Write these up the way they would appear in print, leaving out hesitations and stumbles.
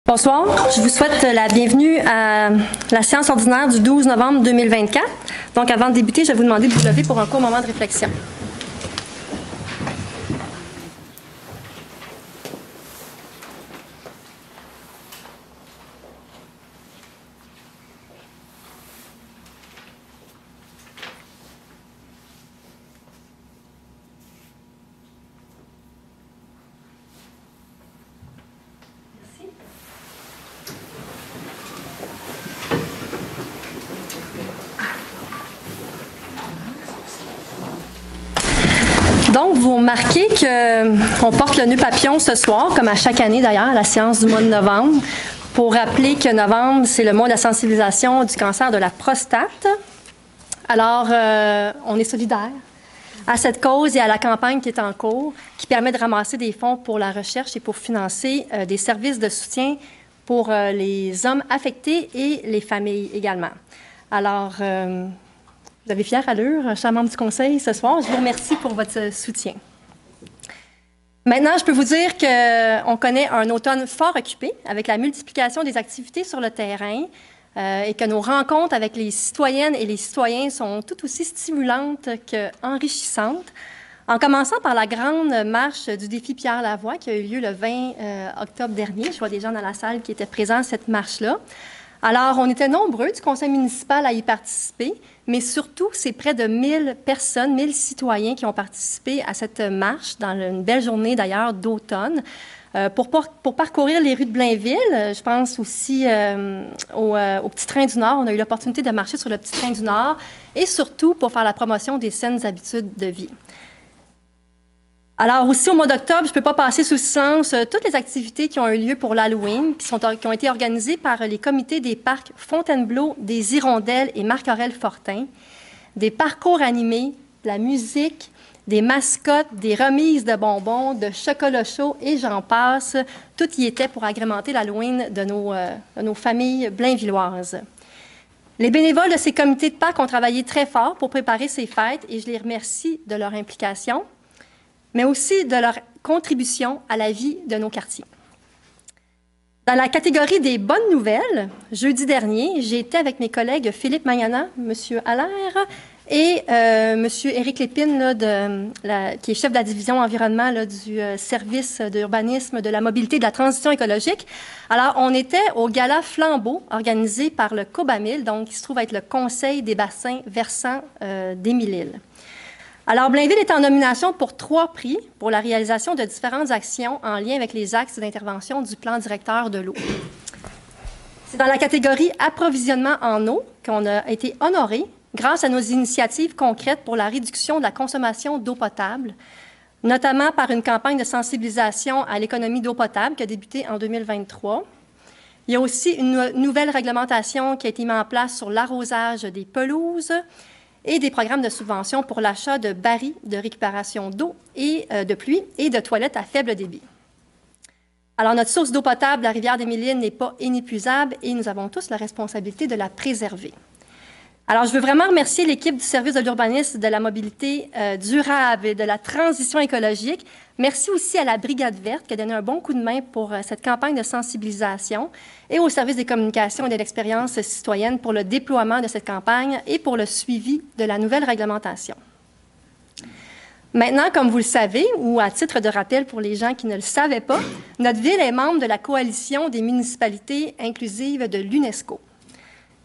Bonsoir, je vous souhaite la bienvenue à la séance ordinaire du 12 novembre 2024. Donc, avant de débuter, je vais vous demander de vous lever pour un court moment de réflexion. Donc, vous remarquez qu'on porte le nœud papillon ce soir, comme à chaque année d'ailleurs, à la séance du mois de novembre, pour rappeler que novembre, c'est le mois de la sensibilisation du cancer de la prostate. Alors, on est solidaires à cette cause et à la campagne qui est en cours, qui permet de ramasser des fonds pour la recherche et pour financer des services de soutien pour les hommes affectés et les familles également. Alors, vous avez fière allure, chers membres du Conseil, ce soir. Je vous remercie pour votre soutien. Maintenant, je peux vous dire qu'on connaît un automne fort occupé avec la multiplication des activités sur le terrain et que nos rencontres avec les citoyennes et les citoyens sont tout aussi stimulantes qu'enrichissantes. En commençant par la grande marche du défi Pierre Lavoie qui a eu lieu le 20 octobre dernier. Je vois des gens dans la salle qui étaient présents à cette marche-là. Alors, on était nombreux du conseil municipal à y participer, mais surtout, c'est près de 1000 personnes, 1000 citoyens qui ont participé à cette marche, dans une belle journée d'ailleurs d'automne, pour parcourir les rues de Blainville. Je pense aussi au Petit Train du Nord. On a eu l'opportunité de marcher sur le Petit Train du Nord et surtout pour faire la promotion des saines habitudes de vie. Alors aussi, au mois d'octobre, je ne peux pas passer sous silence toutes les activités qui ont eu lieu pour l'Halloween, qui ont été organisées par les comités des parcs Fontainebleau, des Hirondelles et Marc-Aurèle-Fortin, des parcours animés, de la musique, des mascottes, des remises de bonbons, de chocolat chaud et j'en passe. Tout y était pour agrémenter l'Halloween de nos familles blainvilloises. Les bénévoles de ces comités de parcs ont travaillé très fort pour préparer ces fêtes et je les remercie de leur implication, mais aussi de leur contribution à la vie de nos quartiers. Dans la catégorie des bonnes nouvelles, jeudi dernier, j'ai été avec mes collègues Philippe Magnana, M. Allaire et M. Éric Lépine, qui est chef de la division environnement du service d'urbanisme, de la mobilité et de la transition écologique. Alors, on était au gala Flambeau, organisé par le COBAMIL, donc qui se trouve être le Conseil des bassins versants d'Émile-Île. Alors, Blainville est en nomination pour 3 prix pour la réalisation de différentes actions en lien avec les axes d'intervention du plan directeur de l'eau. C'est dans la catégorie approvisionnement en eau qu'on a été honoré grâce à nos initiatives concrètes pour la réduction de la consommation d'eau potable, notamment par une campagne de sensibilisation à l'économie d'eau potable qui a débuté en 2023. Il y a aussi une nouvelle réglementation qui a été mise en place sur l'arrosage des pelouses, et des programmes de subvention pour l'achat de barils de récupération d'eau et de pluie et de toilettes à faible débit. Alors, notre source d'eau potable, la rivière d'Émile-Île, n'est pas inépuisable et nous avons tous la responsabilité de la préserver. Alors, je veux vraiment remercier l'équipe du service de l'urbanisme, de la mobilité durable et de la transition écologique. Merci aussi à la Brigade verte qui a donné un bon coup de main pour cette campagne de sensibilisation et au service des communications et de l'expérience citoyenne pour le déploiement de cette campagne et pour le suivi de la nouvelle réglementation. Maintenant, comme vous le savez, ou à titre de rappel pour les gens qui ne le savaient pas, notre ville est membre de la coalition des municipalités inclusives de l'UNESCO.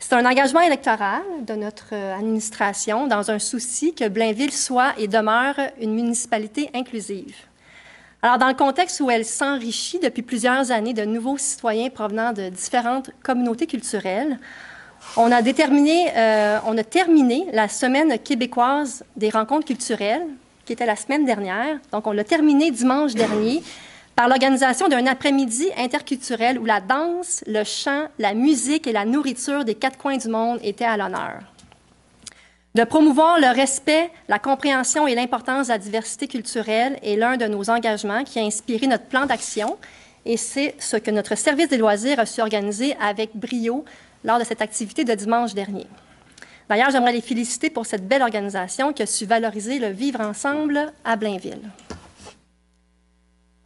C'est un engagement électoral de notre administration dans un souci que Blainville soit et demeure une municipalité inclusive. Alors, dans le contexte où elle s'enrichit depuis plusieurs années de nouveaux citoyens provenant de différentes communautés culturelles, on a terminé la semaine québécoise des rencontres culturelles, qui était la semaine dernière. Donc, on l'a terminé dimanche dernier par l'organisation d'un après-midi interculturel où la danse, le chant, la musique et la nourriture des 4 coins du monde étaient à l'honneur. De promouvoir le respect, la compréhension et l'importance de la diversité culturelle est l'un de nos engagements qui a inspiré notre plan d'action et c'est ce que notre service des loisirs a su organiser avec brio lors de cette activité de dimanche dernier. D'ailleurs, j'aimerais les féliciter pour cette belle organisation qui a su valoriser le vivre ensemble à Blainville.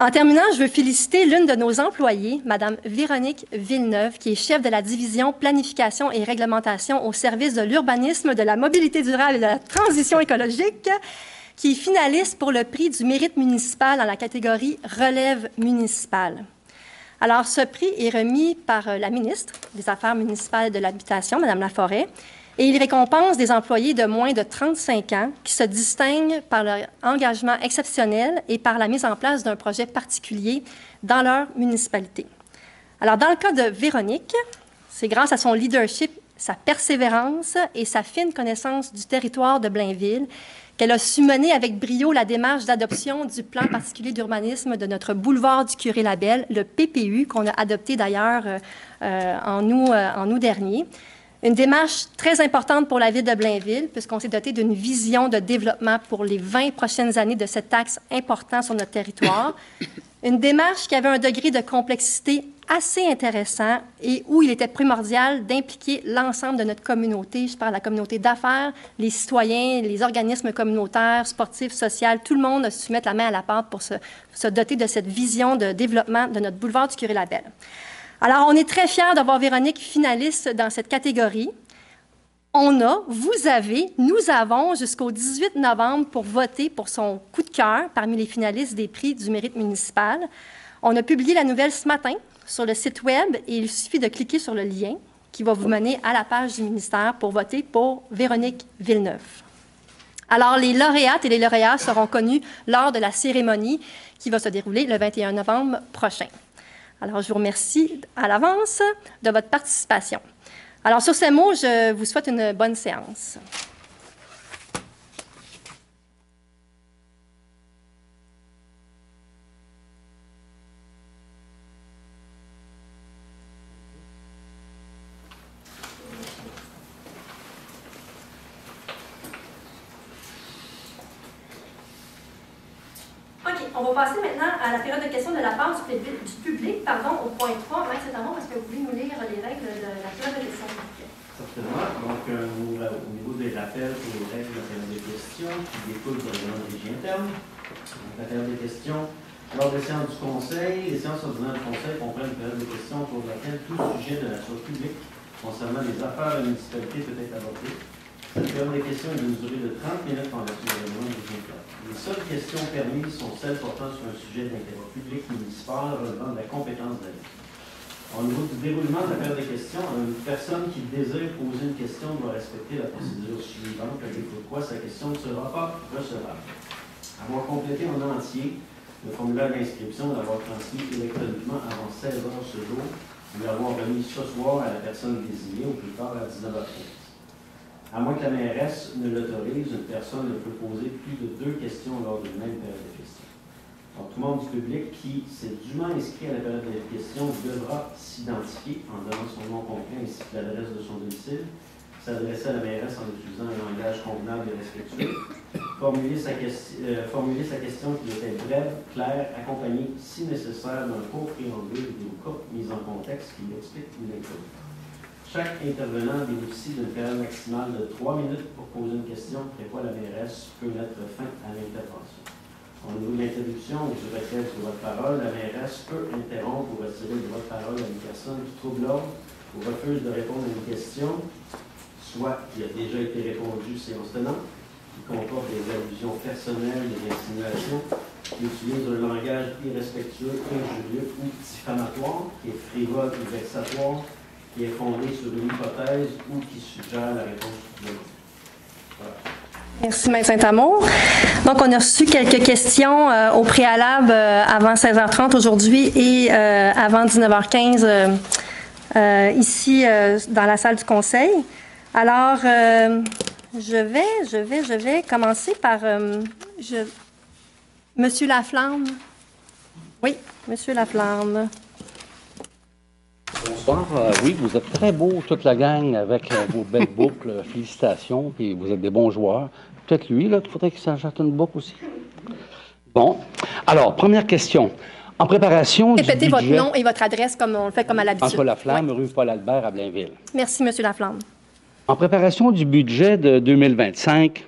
En terminant, je veux féliciter l'une de nos employées, Mme Véronique Villeneuve, qui est chef de la division planification et réglementation au service de l'urbanisme, de la mobilité durable et de la transition écologique, qui est finaliste pour le prix du mérite municipal dans la catégorie relève municipale. Alors, ce prix est remis par la ministre des Affaires municipales et de l'Habitation, Mme Laforêt, et il récompense des employés de moins de 35 ans qui se distinguent par leur engagement exceptionnel et par la mise en place d'un projet particulier dans leur municipalité. Alors, dans le cas de Véronique, c'est grâce à son leadership, sa persévérance et sa fine connaissance du territoire de Blainville qu'elle a su mener avec brio la démarche d'adoption du plan particulier d'urbanisme de notre boulevard du Curé-Labelle, le PPU, qu'on a adopté d'ailleurs en août dernier. Une démarche très importante pour la ville de Blainville, puisqu'on s'est doté d'une vision de développement pour les 20 prochaines années de cet axe important sur notre territoire. Une démarche qui avait un degré de complexité assez intéressant et où il était primordial d'impliquer l'ensemble de notre communauté. Je parle de la communauté d'affaires, les citoyens, les organismes communautaires, sportifs, sociaux. Tout le monde a su mettre la main à la pâte pour se doter de cette vision de développement de notre boulevard du Curé-Labelle. Alors, on est très fiers d'avoir Véronique finaliste dans cette catégorie. Nous avons jusqu'au 18 novembre pour voter pour son coup de cœur parmi les finalistes des prix du mérite municipal. On a publié la nouvelle ce matin sur le site Web et il suffit de cliquer sur le lien qui va vous mener à la page du ministère pour voter pour Véronique Villeneuve. Alors, les lauréates et les lauréats seront connus lors de la cérémonie qui va se dérouler le 21 novembre prochain. Alors, je vous remercie à l'avance de votre participation. Alors, sur ces mots, je vous souhaite une bonne séance. OK, on va passer maintenant à la période de questions de la part du public, au point 3. Maître Saint-Amand, est-ce que vous voulez nous lire les règles de la période de questions? Certainement. Donc, au niveau des rappels pour les règles de la période de questions qui découlent de la régie interne. Donc, la période de questions, lors des séances du Conseil, les séances ordinaires du Conseil comprennent une période de questions pour laquelle tout sujet de nature publique concernant les affaires de la municipalité peut être abordé. Cette période de questions est d'une durée de 30 minutes en vertu du règlement de régie interne. Les seules questions permises sont celles portant sur un sujet d'intérêt public municipal relevant de la compétence de la ville. Au niveau du déroulement de la période de questions, une personne qui désire poser une question doit respecter la procédure suivante, avec pourquoi sa question ne sera pas recevable. Avoir complété en entier le formulaire d'inscription et l'avoir transmis électroniquement avant 16 h ce jour, ou l'avoir remis ce soir à la personne désignée au plus tard à 19h15. À moins que la mairesse ne l'autorise, une personne ne peut poser plus de 2 questions lors d'une même période de questions. Donc, tout le monde du public qui s'est dûment inscrit à la période de questions devra s'identifier en donnant son nom complet ainsi que l'adresse de son domicile, s'adresser à la mairesse en utilisant un langage convenable et respectueux, formuler sa question qui doit être brève, claire, accompagnée, si nécessaire, d'un court préambule ou d'une courte mise en contexte qui l'explique ou l'introduit. Chaque intervenant bénéficie d'une période maximale de 3 minutes pour poser une question, après quoi la mairesse peut mettre fin à l'intervention. Au niveau de l'introduction ou du retrait du droit de parole, la mairesse peut interrompre ou retirer le droit de parole à une personne qui trouble l'ordre ou refuse de répondre à une question, soit qui a déjà été répondu séance tenante, qui comporte des allusions personnelles, des insinuations, qui utilise un langage irrespectueux, injurieux ou diffamatoire, qui est frivole ou vexatoire, qui est fondé sur une hypothèse ou qui suggère la réponse du gouvernement. Voilà. Merci, Maître Saint-Amour. Donc, on a reçu quelques questions au préalable avant 16h30 aujourd'hui et avant 19h15 ici dans la salle du Conseil. Alors, je vais commencer par Monsieur Laflamme. Oui, Monsieur Laflamme. Bonsoir. Oui, vous êtes très beau, toute la gang, avec vos belles boucles. Félicitations, puis vous êtes des bons joueurs. Peut-être lui, là, il faudrait qu'il s'achète une boucle aussi. Bon. Alors, première question. En préparation du budget... Répétez votre nom et votre adresse, comme on le fait comme à l'habitude. François Laflamme, oui. Rue Paul-Albert, à Blainville. Merci, Monsieur Laflamme. En préparation du budget de 2025,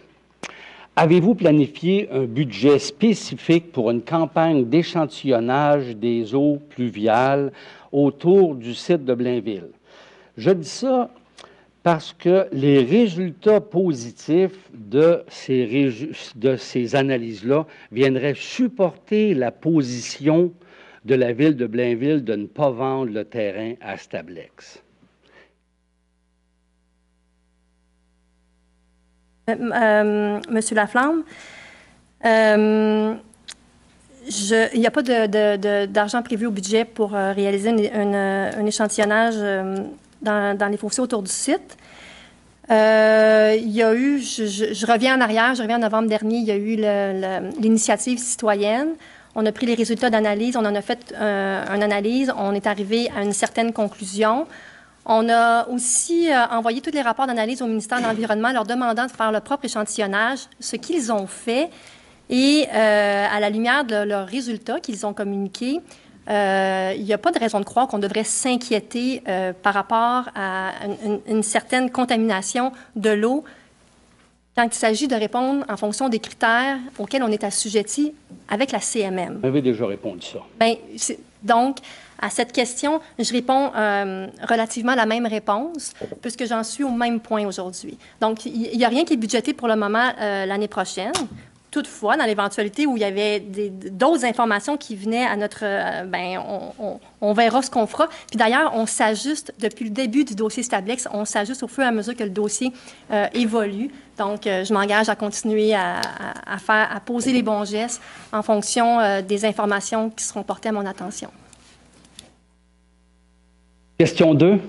Avez-vous planifié un budget spécifique pour une campagne d'échantillonnage des eaux pluviales autour du site de Blainville? Je dis ça parce que les résultats positifs de ces analyses-là viendraient supporter la position de la ville de Blainville de ne pas vendre le terrain à Stablex. Monsieur Laflamme, il n'y a pas d'argent prévu au budget pour réaliser un échantillonnage dans les fossés autour du site. Il y a eu, je reviens en arrière, je reviens en novembre dernier, il y a eu l'initiative citoyenne. On a pris les résultats d'analyse, on en a fait une analyse, on est arrivé à une certaine conclusion. On a aussi envoyé tous les rapports d'analyse au ministère de l'Environnement, leur demandant de faire leur propre échantillonnage, ce qu'ils ont fait. Et à la lumière de leurs résultats qu'ils ont communiqués, il n'y a pas de raison de croire qu'on devrait s'inquiéter par rapport à une certaine contamination de l'eau quand il s'agit de répondre en fonction des critères auxquels on est assujetti avec la CMM. Vous avez déjà répondu ça. Bien, donc, à cette question, je réponds relativement la même réponse, puisque j'en suis au même point aujourd'hui. Donc, il n'y a rien qui est budgété pour le moment l'année prochaine. Toutefois, dans l'éventualité où il y avait d'autres informations qui venaient à notre... on verra ce qu'on fera. Puis d'ailleurs, on s'ajuste depuis le début du dossier Stablex, on s'ajuste au fur et à mesure que le dossier évolue. Donc, je m'engage à continuer à poser les bons gestes en fonction des informations qui seront portées à mon attention. Question 2.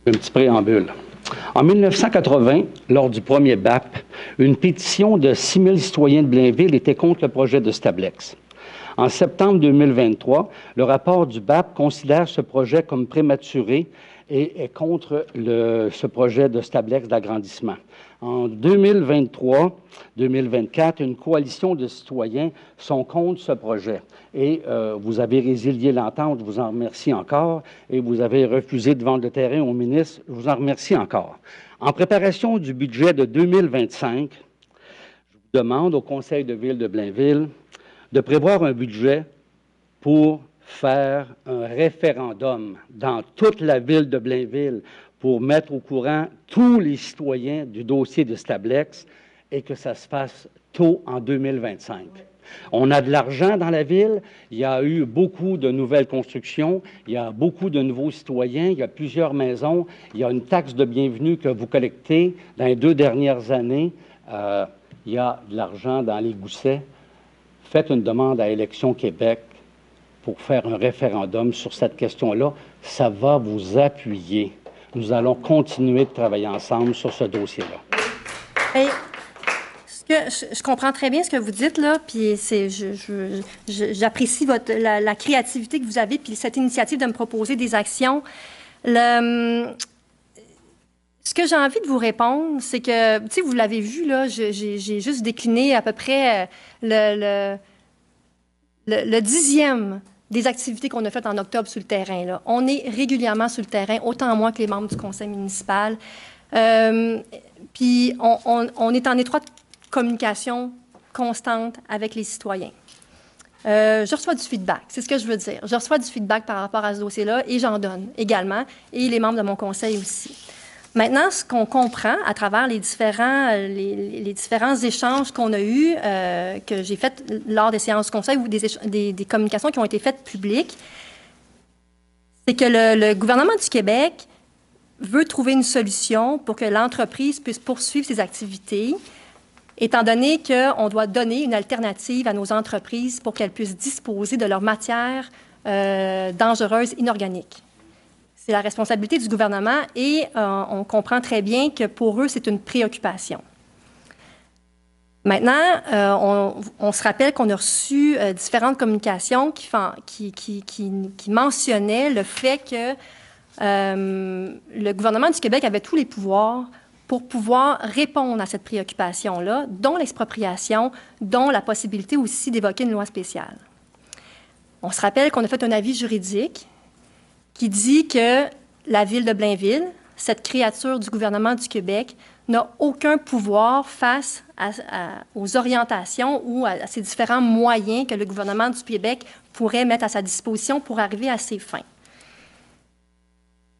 Un petit préambule. En 1980, lors du premier BAP, une pétition de 6 000 citoyens de Blainville était contre le projet de Stablex. En septembre 2023, le rapport du BAP considère ce projet comme prématuré et est contre ce projet de Stablex d'agrandissement. En 2023-2024, une coalition de citoyens sont contre ce projet. Et vous avez résilié l'entente, je vous en remercie encore, et vous avez refusé de vendre le terrain au ministre, je vous en remercie encore. En préparation du budget de 2025, je vous demande au Conseil de ville de Blainville de prévoir un budget pour faire un référendum dans toute la ville de Blainville pour mettre au courant tous les citoyens du dossier de Stablex et que ça se fasse tôt en 2025. On a de l'argent dans la ville, il y a eu beaucoup de nouvelles constructions, il y a beaucoup de nouveaux citoyens, il y a plusieurs maisons, il y a une taxe de bienvenue que vous collectez. Dans les 2 dernières années, il y a de l'argent dans les goussets. Faites une demande à Élections Québec pour faire un référendum sur cette question-là. Ça va vous appuyer. Nous allons continuer de travailler ensemble sur ce dossier-là. Hey, je comprends très bien ce que vous dites, là, puis j'apprécie la créativité que vous avez, puis cette initiative de me proposer des actions. Ce que j'ai envie de vous répondre, c'est que, tu sais, vous l'avez vu, là, j'ai juste décliné à peu près le 10e des activités qu'on a faites en octobre sur le terrain, là. On est régulièrement sur le terrain, autant moi que les membres du conseil municipal. Puis on est en étroite communication constante avec les citoyens. Je reçois du feedback, c'est ce que je veux dire. Je reçois du feedback par rapport à ce dossier-là et j'en donne également, et les membres de mon conseil aussi. Maintenant, ce qu'on comprend à travers les différents échanges qu'on a eus, que j'ai faits lors des séances de conseil ou des communications qui ont été faites publiques, c'est que le gouvernement du Québec veut trouver une solution pour que l'entreprise puisse poursuivre ses activités, étant donné qu'on doit donner une alternative à nos entreprises pour qu'elles puissent disposer de leurs matières dangereuses inorganiques. C'est la responsabilité du gouvernement et on comprend très bien que pour eux, c'est une préoccupation. Maintenant, on se rappelle qu'on a reçu différentes communications qui mentionnaient le fait que le gouvernement du Québec avait tous les pouvoirs pour pouvoir répondre à cette préoccupation-là, dont l'expropriation, dont la possibilité aussi d'évoquer une loi spéciale. On se rappelle qu'on a fait un avis juridique qui dit que la ville de Blainville, cette créature du gouvernement du Québec n'a aucun pouvoir face aux orientations ou à ces différents moyens que le gouvernement du Québec pourrait mettre à sa disposition pour arriver à ses fins.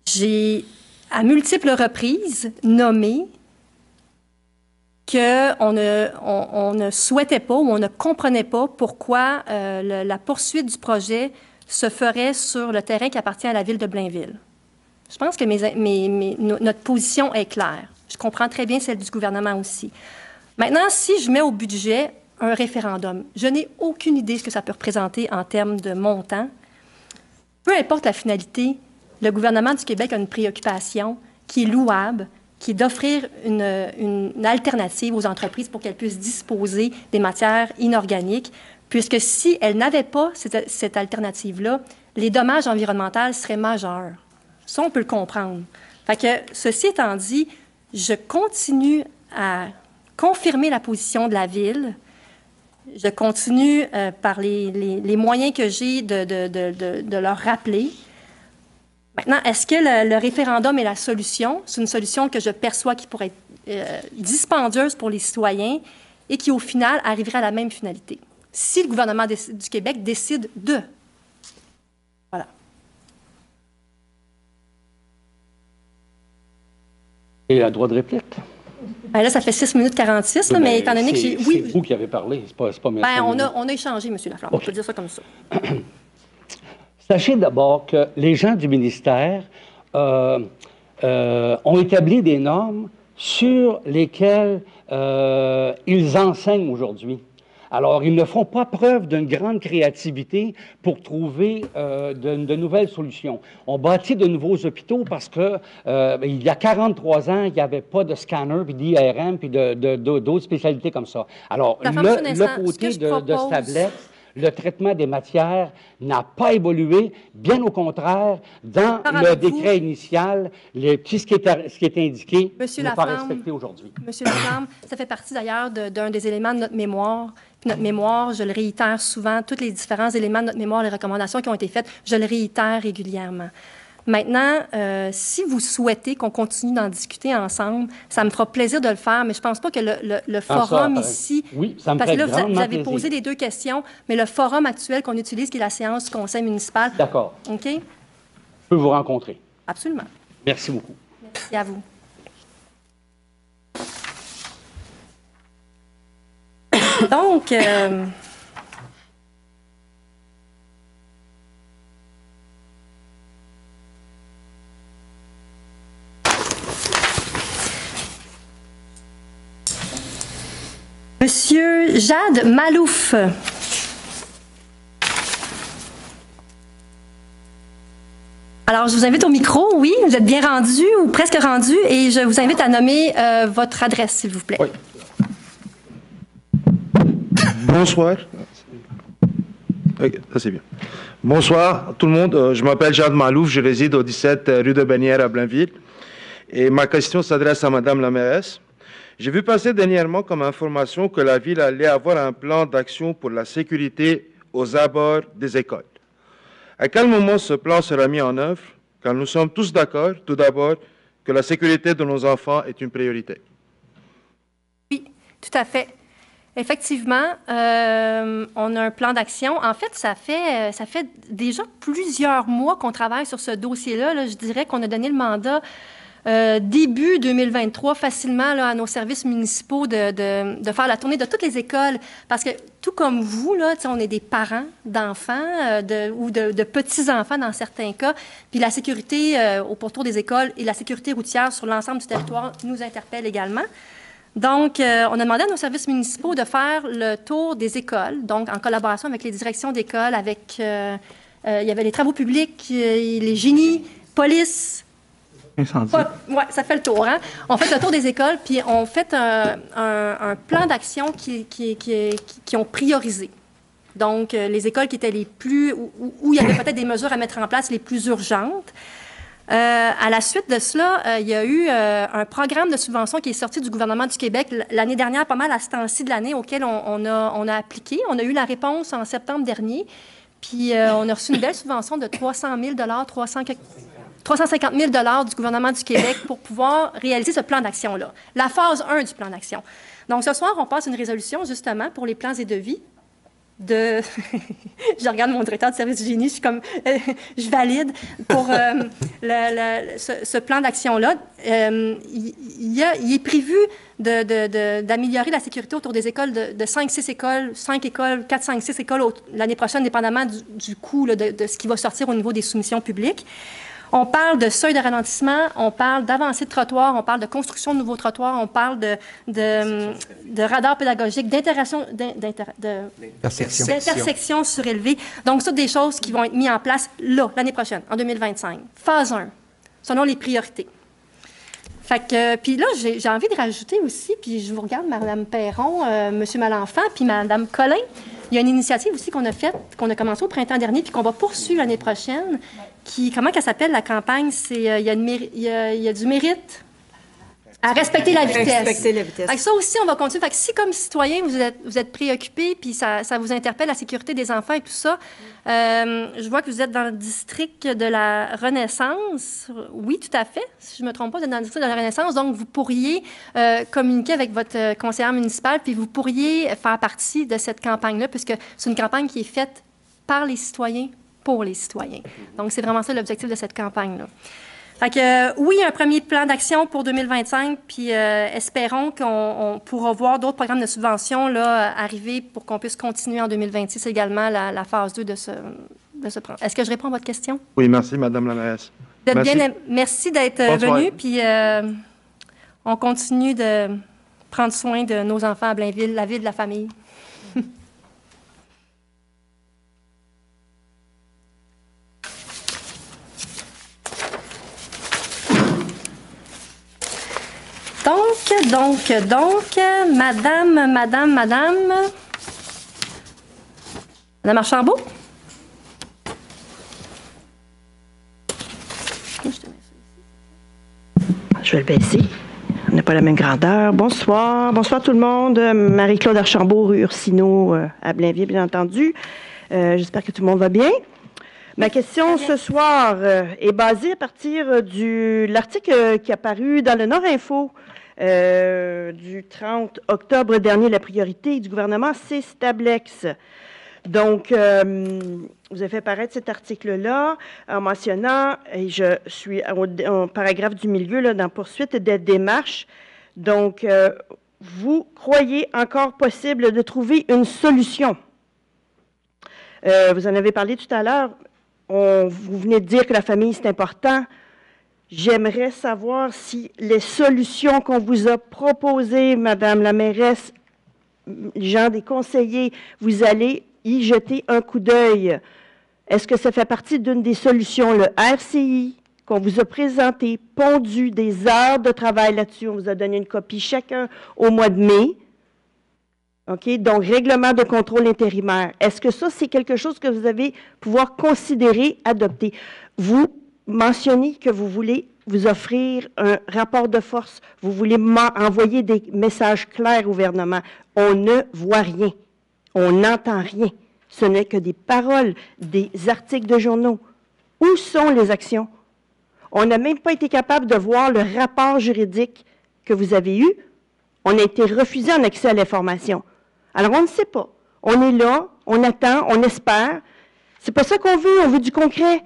J'ai, à multiples reprises, nommé qu'on ne souhaitait pas ou on ne comprenait pas pourquoi la poursuite du projet se ferait sur le terrain qui appartient à la ville de Blainville. Je pense que notre position est claire. Je comprends très bien celle du gouvernement aussi. Maintenant, si je mets au budget un référendum, je n'ai aucune idée de ce que ça peut représenter en termes de montant. Peu importe la finalité, le gouvernement du Québec a une préoccupation qui est louable, qui est d'offrir une alternative aux entreprises pour qu'elles puissent disposer des matières inorganiques, puisque si elles n'avaient pas cette alternative-là, les dommages environnementaux seraient majeurs. Ça, on peut le comprendre. Fait que, ceci étant dit, je continue à confirmer la position de la Ville. Je continue, par les moyens que j'ai, de leur rappeler. Maintenant, est-ce que le référendum est la solution? C'est une solution que je perçois qui pourrait être dispendieuse pour les citoyens et qui, au final, arriverait à la même finalité. Si le gouvernement du Québec décide de. Voilà. Et la droit de réplique? Ben là, ça fait 6 minutes 46, là, mais étant donné que j'ai... Oui, c'est vous qui avez parlé, c'est pas ben, on a échangé, M. Laflamme, okay. On peut dire ça comme ça. Sachez d'abord que les gens du ministère ont établi des normes sur lesquelles ils enseignent aujourd'hui. Alors, ils ne font pas preuve d'une grande créativité pour trouver de nouvelles solutions. On bâtit de nouveaux hôpitaux parce que il y a 43 ans, il n'y avait pas de scanner, puis d'IRM, puis d'autres spécialités comme ça. Alors, le côté de ce tablette, le traitement des matières n'a pas évolué. Bien au contraire, dans le décret initial, ce qui est indiqué n'est pas respecté aujourd'hui. Monsieur Laflamme, ça fait partie d'ailleurs d'un des éléments de notre mémoire. Puis notre mémoire, je le réitère souvent, tous les différents éléments de notre mémoire, les recommandations qui ont été faites, je le réitère régulièrement. Maintenant, si vous souhaitez qu'on continue d'en discuter ensemble, ça me fera plaisir de le faire, mais je ne pense pas que le forum ici... Oui, ça me parce fait que là, vous avez plaisir. posé les deux questions, mais le forum actuel qu'on utilise, qui est la séance du conseil municipal... D'accord. OK? Je peux vous rencontrer. Absolument. Merci beaucoup. Merci à vous. Donc... Monsieur Jade Malouf. Alors, je vous invite au micro, oui, vous êtes bien rendu ou presque rendu, et je vous invite à nommer votre adresse, s'il vous plaît. Oui. Bonsoir. Okay, ça c'est bien. Bonsoir tout le monde, je m'appelle Jade Malouf, je réside au 17 rue de Banière à Blainville, et ma question s'adresse à Madame la mairesse. J'ai vu passer dernièrement comme information que la ville allait avoir un plan d'action pour la sécurité aux abords des écoles. À quel moment ce plan sera mis en œuvre? Car nous sommes tous d'accord, tout d'abord, que la sécurité de nos enfants est une priorité. Oui, tout à fait. Effectivement, on a un plan d'action. En fait, ça fait déjà plusieurs mois qu'on travaille sur ce dossier-là. Là, je dirais qu'on a donné le mandat début 2023 facilement là, à nos services municipaux de faire la tournée de toutes les écoles. Parce que tout comme vous, là, on est des parents d'enfants ou de petits-enfants dans certains cas. Puis la sécurité au pourtour des écoles et la sécurité routière sur l'ensemble du territoire nous interpelle également. Donc, on a demandé à nos services municipaux de faire le tour des écoles, donc en collaboration avec les directions d'école, avec, il y avait les travaux publics, les génies, police. Incendie. Oui, ça fait le tour. Hein? On fait le tour des écoles, puis on fait un plan d'action qui ont priorisé. Donc, les écoles qui étaient les plus, où il y avait peut-être des mesures à mettre en place les plus urgentes. À la suite de cela, il y a eu un programme de subvention qui est sorti du gouvernement du Québec l'année dernière, pas mal à ce temps-ci de l'année, auquel on a appliqué. On a eu la réponse en septembre dernier, puis on a reçu une belle subvention de 300 000 300 350 000 $ du gouvernement du Québec pour pouvoir réaliser ce plan d'action-là. La phase 1 du plan d'action. Donc, ce soir, on passe une résolution, justement, pour les plans et devis de... je regarde mon directeur de service du génie, je suis comme... je valide pour ce plan d'action-là. Il est prévu d'améliorer la sécurité autour des écoles de 5-6 écoles, 5 écoles, 4-5-6 écoles l'année prochaine, dépendamment du coût là, de ce qui va sortir au niveau des soumissions publiques. On parle de seuil de ralentissement, on parle d'avancée de trottoirs, on parle de construction de nouveaux trottoirs, on parle de radars pédagogiques, d'intersection surélevée. Donc, ça, des choses qui vont être mises en place là, l'année prochaine, en 2025. Phase 1, selon les priorités. Fait que, puis là, j'ai envie de rajouter aussi, puis je vous regarde, Mme Perron, M. Malenfant, puis Mme Collin. Il y a une initiative aussi qu'on a faite, qu'on a commencé au printemps dernier, puis qu'on va poursuivre l'année prochaine. Comment qu'elle s'appelle, la campagne? C'est il y a du mérite à respecter la vitesse. Respecter la vitesse. Fait que ça aussi, on va continuer. Fait que si, comme citoyen, vous êtes préoccupé, puis ça vous interpelle, la sécurité des enfants et tout ça, je vois que vous êtes dans le district de la Renaissance. Oui, tout à fait. Si je ne me trompe pas, vous êtes dans le district de la Renaissance. Donc, vous pourriez communiquer avec votre conseillère municipale, puis vous pourriez faire partie de cette campagne-là, puisque c'est une campagne qui est faite par les citoyens, pour les citoyens. Donc, c'est vraiment ça l'objectif de cette campagne-là. Fait que, oui, un premier plan d'action pour 2025, puis espérons qu'on pourra voir d'autres programmes de subvention là, arriver pour qu'on puisse continuer en 2026 également la phase 2 de ce plan. Est-ce que je réponds à votre question? Oui, merci, Madame la mairesse. Merci d'être venu, puis on continue de prendre soin de nos enfants à Blainville, la ville de la famille. Donc, Madame Archambault? Je vais le baisser. On n'a pas la même grandeur. Bonsoir. Bonsoir tout le monde. Marie-Claude Archambault, rue Ursino, à Blainville, bien entendu. J'espère que tout le monde va bien. Ma question ce soir est basée à partir de l'article qui est apparu dans le Nord Info du 30 octobre dernier. La priorité du gouvernement, c'est Stablex. Donc, vous avez fait paraître cet article-là en mentionnant, et je suis au paragraphe du milieu, là, dans poursuite des démarches. Donc, vous croyez encore possible de trouver une solution? Vous en avez parlé tout à l'heure. Vous venez de dire que la famille, c'est important. J'aimerais savoir si les solutions qu'on vous a proposées, Madame la mairesse, gens des conseillers, vous allez y jeter un coup d'œil. Est-ce que ça fait partie d'une des solutions? Le RCI qu'on vous a présenté, pondu des heures de travail là-dessus, on vous a donné une copie chacun au mois de mai. OK? Donc, règlement de contrôle intérimaire. Est-ce que ça, c'est quelque chose que vous allez pouvoir considérer adopter? Vous mentionnez que vous voulez vous offrir un rapport de force. Vous voulez envoyer des messages clairs au gouvernement. On ne voit rien. On n'entend rien. Ce n'est que des paroles, des articles de journaux. Où sont les actions? On n'a même pas été capable de voir le rapport juridique que vous avez eu. On a été refusé en accès à l'information. Alors, on ne sait pas. On est là, on attend, on espère. C'est pas ça qu'on veut, on veut du concret.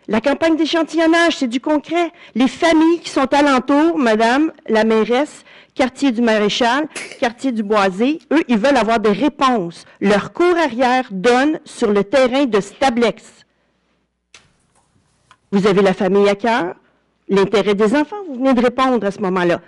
La campagne d'échantillonnage, c'est du concret. Les familles qui sont alentour, Madame la mairesse, quartier du Maréchal, quartier du Boisé, eux, ils veulent avoir des réponses. Leur cour arrière donne sur le terrain de Stablex. Vous avez la famille à cœur, l'intérêt des enfants, vous venez de répondre à ce moment-là.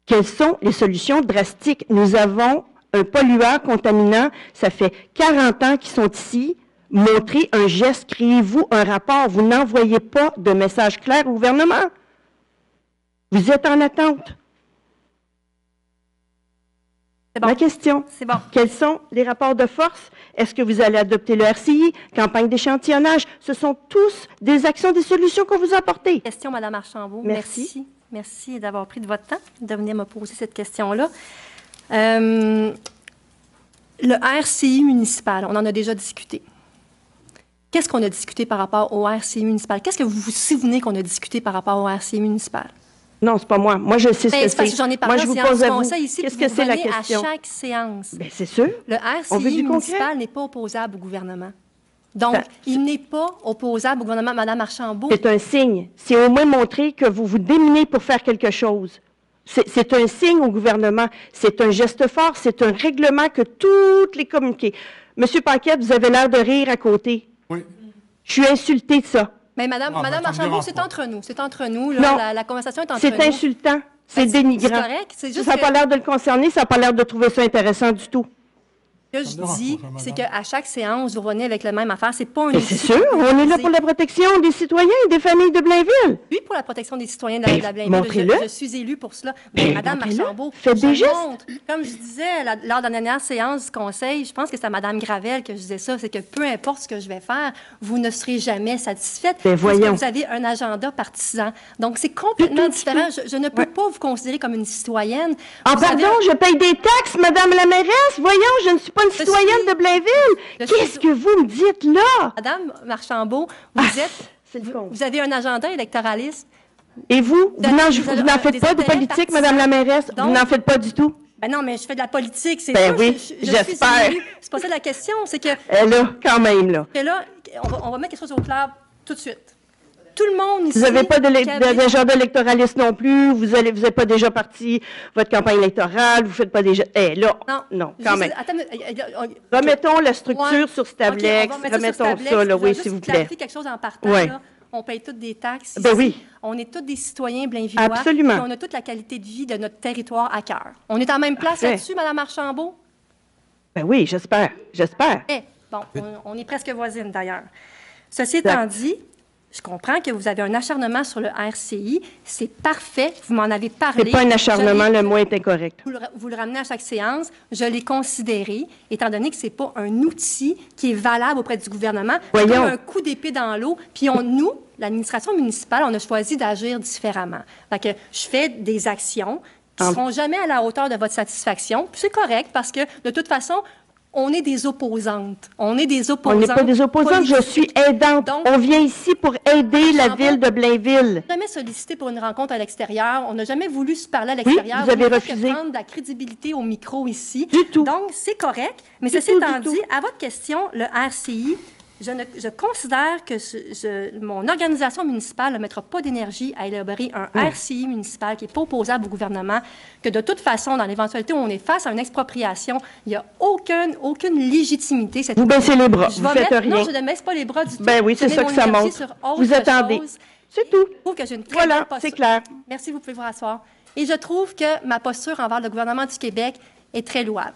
Quelles sont les solutions drastiques? Nous avons un pollueur contaminant, ça fait 40 ans qu'ils sont ici. Montrez un geste, créez-vous un rapport. Vous n'envoyez pas de message clair au gouvernement. Vous êtes en attente. C'est bon. Ma question, C'est bon. Quels sont les rapports de force? Est-ce que vous allez adopter le RCI, campagne d'échantillonnage? Ce sont tous des actions, des solutions qu'on vous a apportées. Question, Mme Archambault. Merci. Merci d'avoir pris de votre temps de venir me poser cette question-là. Le RCI municipal, on en a déjà discuté. qu'est-ce qu'on a discuté par rapport au RCI municipal? Qu'est-ce que vous vous souvenez qu'on a discuté par rapport au RCI municipal? Non, c'est pas moi. Moi, je sais ce que C'est parce que j'en ai parlé Moi, je en vous séance pose du à vous. conseil ici, Qu'est-ce puis que vous c'est la revenez question? à chaque séance. Bien, c'est sûr. Le On veut RCI du concret. municipal n'est pas opposable au gouvernement. Donc, Ça- il n'est pas opposable au gouvernement, Mme Archambault. C'est un signe. C'est au moins montrer que vous vous démenez pour faire quelque chose. C'est un signe au gouvernement. C'est un geste fort. C'est un règlement que toutes les communiqués. Monsieur Paquette, vous avez l'air de rire à côté. Oui. Je suis insultée de ça. Mais Mme ça me Archambault, dérange c'est pas. entre nous. C'est entre nous. Là, Non. la conversation est entre nous. C'est insultant. C'est Ben, dénigrant. C'est correct. C'est juste Ça n'a pas l'air de le concerner. Ça n'a pas l'air de trouver ça intéressant du tout. Ce que je dis, c'est qu'à chaque séance, vous revenez avec la même affaire. C'est pas un Mais outil c'est sûr, on est là pour la protection des citoyens et des familles de Blainville. Oui, pour la protection des citoyens de la Blainville. montrez-le. Je suis élue pour cela. Mais Mme montrez-le. Archambault, Faites je des gestes. montre. Comme je disais lors de la dernière séance du conseil, je pense que c'est à Mme Gravel que je disais ça, c'est que peu importe ce que je vais faire, vous ne serez jamais satisfaite. Ben, parce voyons. que vous avez un agenda partisan. Donc, c'est complètement différent. Je ne peux pas vous considérer comme une citoyenne. Ah, Vous avez- pardon, je paye des taxes, Madame la mairesse. Voyons, je ne suis pas une citoyenne suis- de Blainville. je Qu'est-ce suis- que vous me dites là? Madame Archambault, vous êtes... C'est le con. Vous avez un agenda électoraliste. Et vous? Vous n'en vous avez faites des pas de intérêts politique, partisans. Madame la mairesse? Vous Donc- n'en faites pas du tout? Ben non, mais je fais de la politique, c'est Ben sûr. oui, je suis j'espère. élue. C'est pas ça la question, c'est que, Là, quand même, là. on va mettre quelque chose au clair tout de suite. Tout le monde ici... Vous n'avez pas qui avait- d'agenda électoraliste non plus. Vous n'êtes pas déjà parti votre campagne électorale. Vous ne faites pas déjà... là, non, quand juste- même. attends, Remettons la structure Ouais. sur OK, Stablex. on va mettre sur Remettons Stablex. ça, là, Je vais oui, juste s'il vous plaît. clarifier quelque chose en partant. Ouais. Là. On paye toutes des taxes. Ben ici. oui. On est tous des citoyens blainvillois. Absolument. Et on a toute la qualité de vie de notre territoire à cœur. On est en même place Parfait. là-dessus, Mme Archambault? Ben oui, j'espère. J'espère. Eh, bon, on est presque voisines d'ailleurs. Ceci étant dit, je comprends que vous avez un acharnement sur le RCI. C'est parfait. Vous m'en avez parlé. C'est pas un acharnement, Je l'ai- le mot est incorrect. Vous le ramenez à chaque séance. Je l'ai considéré, étant donné que ce n'est pas un outil qui est valable auprès du gouvernement. C'est Voyons. comme un coup d'épée dans l'eau. Puis nous, l'administration municipale, on a choisi d'agir différemment. Fait que je fais des actions qui ne seront jamais à la hauteur de votre satisfaction. Puis c'est correct parce que, de toute façon, on est des opposantes. On est des On opposantes. n'est pas des opposantes, je suis aidante. Donc- On vient ici pour aider la Archambault. ville de Blainville. On n'a jamais sollicité pour une rencontre à l'extérieur. On n'a jamais voulu se parler à l'extérieur. vous avez ne faites que refusé. prendre de la crédibilité au micro ici. Du tout. Donc, c'est correct. Mais Du ceci tout, étant du dit, tout. à votre question, le RCI, je considère que mon organisation municipale ne mettra pas d'énergie à élaborer un RCI municipal qui n'est pas opposable au gouvernement, que de toute façon, dans l'éventualité où on est face à une expropriation, il n'y a aucune légitimité. Vous baissez les bras, Je vous vais faites mettre- rien. Non, je ne baisse pas les bras du tout. Ben oui, c'est Je ça mets que mon ça énergie montre. sur autre Vous attendez. chose. C'est tout. Je trouve que j'ai une très Voilà, belle posture. c'est clair. Merci, vous pouvez vous rasseoir. Et je trouve que ma posture envers le gouvernement du Québec est très louable.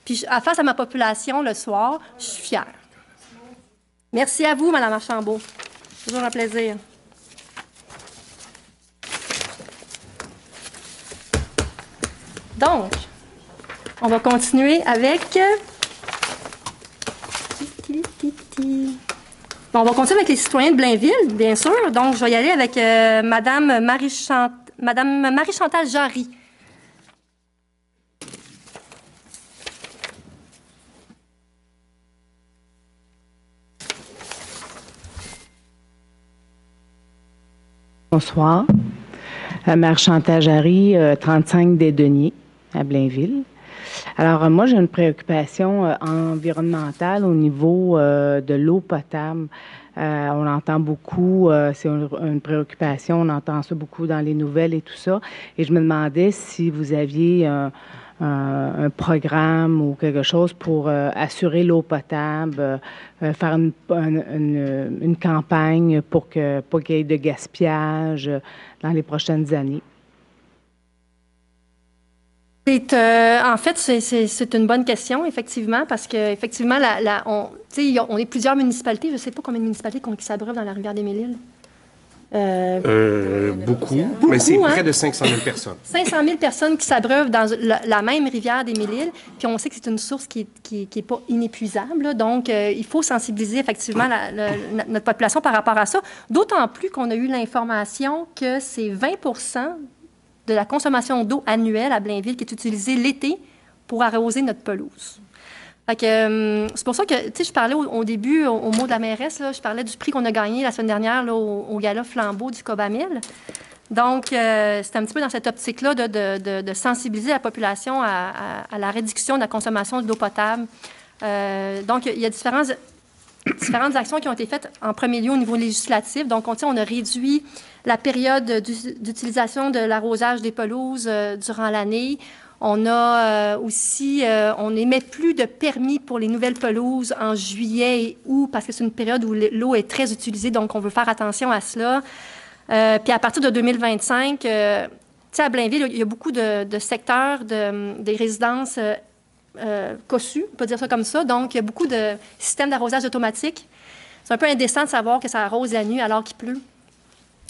Puis, face à ma population, le soir, je suis fière. Merci à vous, Mme Archambault. Toujours un plaisir. Donc, on va continuer avec... Bon, on va continuer avec les citoyens de Blainville, bien sûr. Donc, je vais y aller avec Madame Marie-Chantal Jarry. Bonsoir. Mère Chantal Jarry, 35 des Deniers, à Blainville. Alors, moi, j'ai une préoccupation environnementale au niveau de l'eau potable. On entend beaucoup, c'est une préoccupation, on entend ça beaucoup dans les nouvelles et tout ça. Et je me demandais si vous aviez un programme ou quelque chose pour assurer l'eau potable, faire une campagne pour pas qu'il y ait de gaspillage dans les prochaines années. En fait, c'est une bonne question, effectivement, parce qu'effectivement, on est plusieurs municipalités. Je ne sais pas combien de municipalités qui s'abreuvent dans la rivière des Mille-Îles. Beaucoup, mais c'est près de 500 000 personnes. 500 000 personnes qui s'abreuvent dans la même rivière des Mille-Îles, puis on sait que c'est une source qui est pas inépuisable, là. Donc, il faut sensibiliser effectivement notre population par rapport à ça, d'autant plus qu'on a eu l'information que c'est 20 de la consommation d'eau annuelle à Blainville qui est utilisée l'été pour arroser notre pelouse. C'est pour ça que, tu sais, je parlais au début, au mot de la mairesse, là, je parlais du prix qu'on a gagné la semaine dernière là, au gala Flambeau du Cobamil. Donc, c'est un petit peu dans cette optique-là de sensibiliser la population à la réduction de la consommation de l'eau potable. Donc, il y a différentes actions qui ont été faites en premier lieu au niveau législatif. Donc, on a réduit la période d'utilisation de l'arrosage des pelouses durant l'année. On a aussi, on n'émet plus de permis pour les nouvelles pelouses en juillet et août parce que c'est une période où l'eau est très utilisée, donc on veut faire attention à cela. Puis à partir de 2025, tu sais, à Blainville, il y a beaucoup de secteurs, des résidences cossues, on peut dire ça comme ça. Donc, il y a beaucoup de systèmes d'arrosage automatique. C'est un peu indécent de savoir que ça arrose la nuit alors qu'il pleut.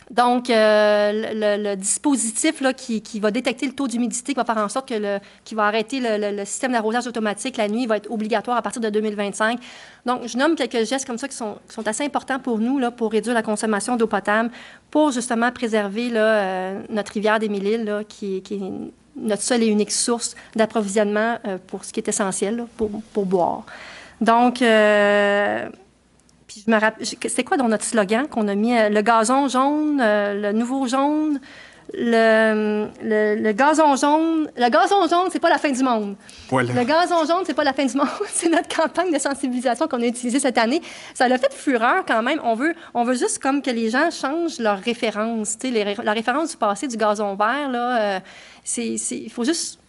Donc, le dispositif là, qui va détecter le taux d'humidité, qui va faire en sorte qui va arrêter le système d'arrosage automatique la nuit, va être obligatoire à partir de 2025. Donc, je nomme quelques gestes comme ça qui sont assez importants pour nous, là, pour réduire la consommation d'eau potable, pour justement préserver là, notre rivière des Mille-Îles, qui est notre seule et unique source d'approvisionnement pour ce qui est essentiel là, pour boire. Donc, puis je me rappelle, c'est quoi dans notre slogan qu'on a mis? Le gazon jaune, le nouveau jaune, le gazon jaune. Le gazon jaune, c'est pas la fin du monde. Voilà. Le gazon jaune, c'est pas la fin du monde. C'est notre campagne de sensibilisation qu'on a utilisée cette année. Ça l'a fait fureur quand même. On veut juste comme que les gens changent leur référence. Tu sais, la référence du passé du gazon vert, là, il faut juste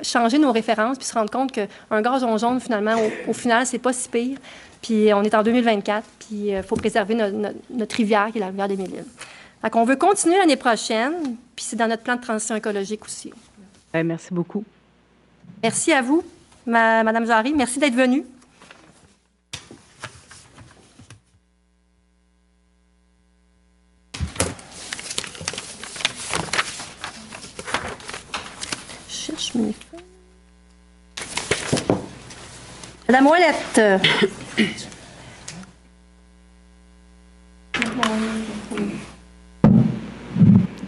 changer nos références puis se rendre compte qu'un gazon jaune, finalement, au final, c'est pas si pire. Puis on est en 2024, puis il faut préserver notre rivière, qui est la rivière des Mille-Îles. Fait qu'on veut continuer l'année prochaine, puis c'est dans notre plan de transition écologique aussi. Merci beaucoup. Merci à vous, Madame Jarry. Merci d'être venue. Je cherche mes feuilles. Madame Ouellette.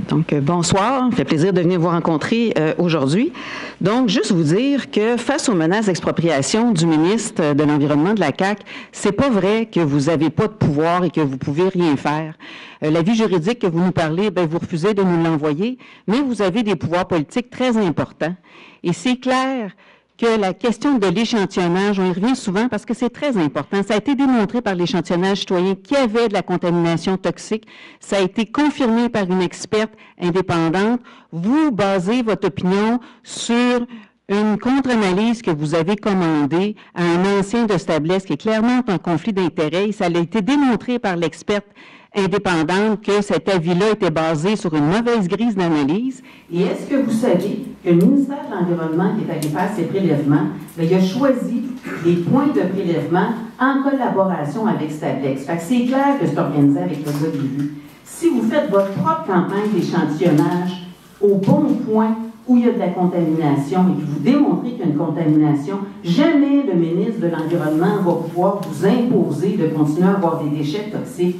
Donc, bonsoir. Ça fait plaisir de venir vous rencontrer aujourd'hui. Donc, juste vous dire que face aux menaces d'expropriation du ministre de l'Environnement de la CAQ, c'est pas vrai que vous n'avez pas de pouvoir et que vous pouvez rien faire. L'avis juridique que vous nous parlez, bien, vous refusez de nous l'envoyer, mais vous avez des pouvoirs politiques très importants. Et c'est clair que la question de l'échantillonnage, on y revient souvent parce que c'est très important. Ça a été démontré par l'échantillonnage citoyen qu'il y avait de la contamination toxique. Ça a été confirmé par une experte indépendante. Vous basez votre opinion sur une contre-analyse que vous avez commandée à un ancien de Stablesse qui est clairement un conflit d'intérêts. Ça a été démontré par l'experte indépendante que cet avis-là était basé sur une mauvaise grille d'analyse. Et est-ce que vous savez que le ministère de l'Environnement qui est allé faire ses prélèvements, il a choisi des points de prélèvement en collaboration avec Stablex. Fait que c'est clair que c'est organisé avec le gars des vues. Si vous faites votre propre campagne d'échantillonnage au bon point où il y a de la contamination et que vous démontrez qu'il y a une contamination, jamais le ministre de l'Environnement va pouvoir vous imposer de continuer à avoir des déchets toxiques.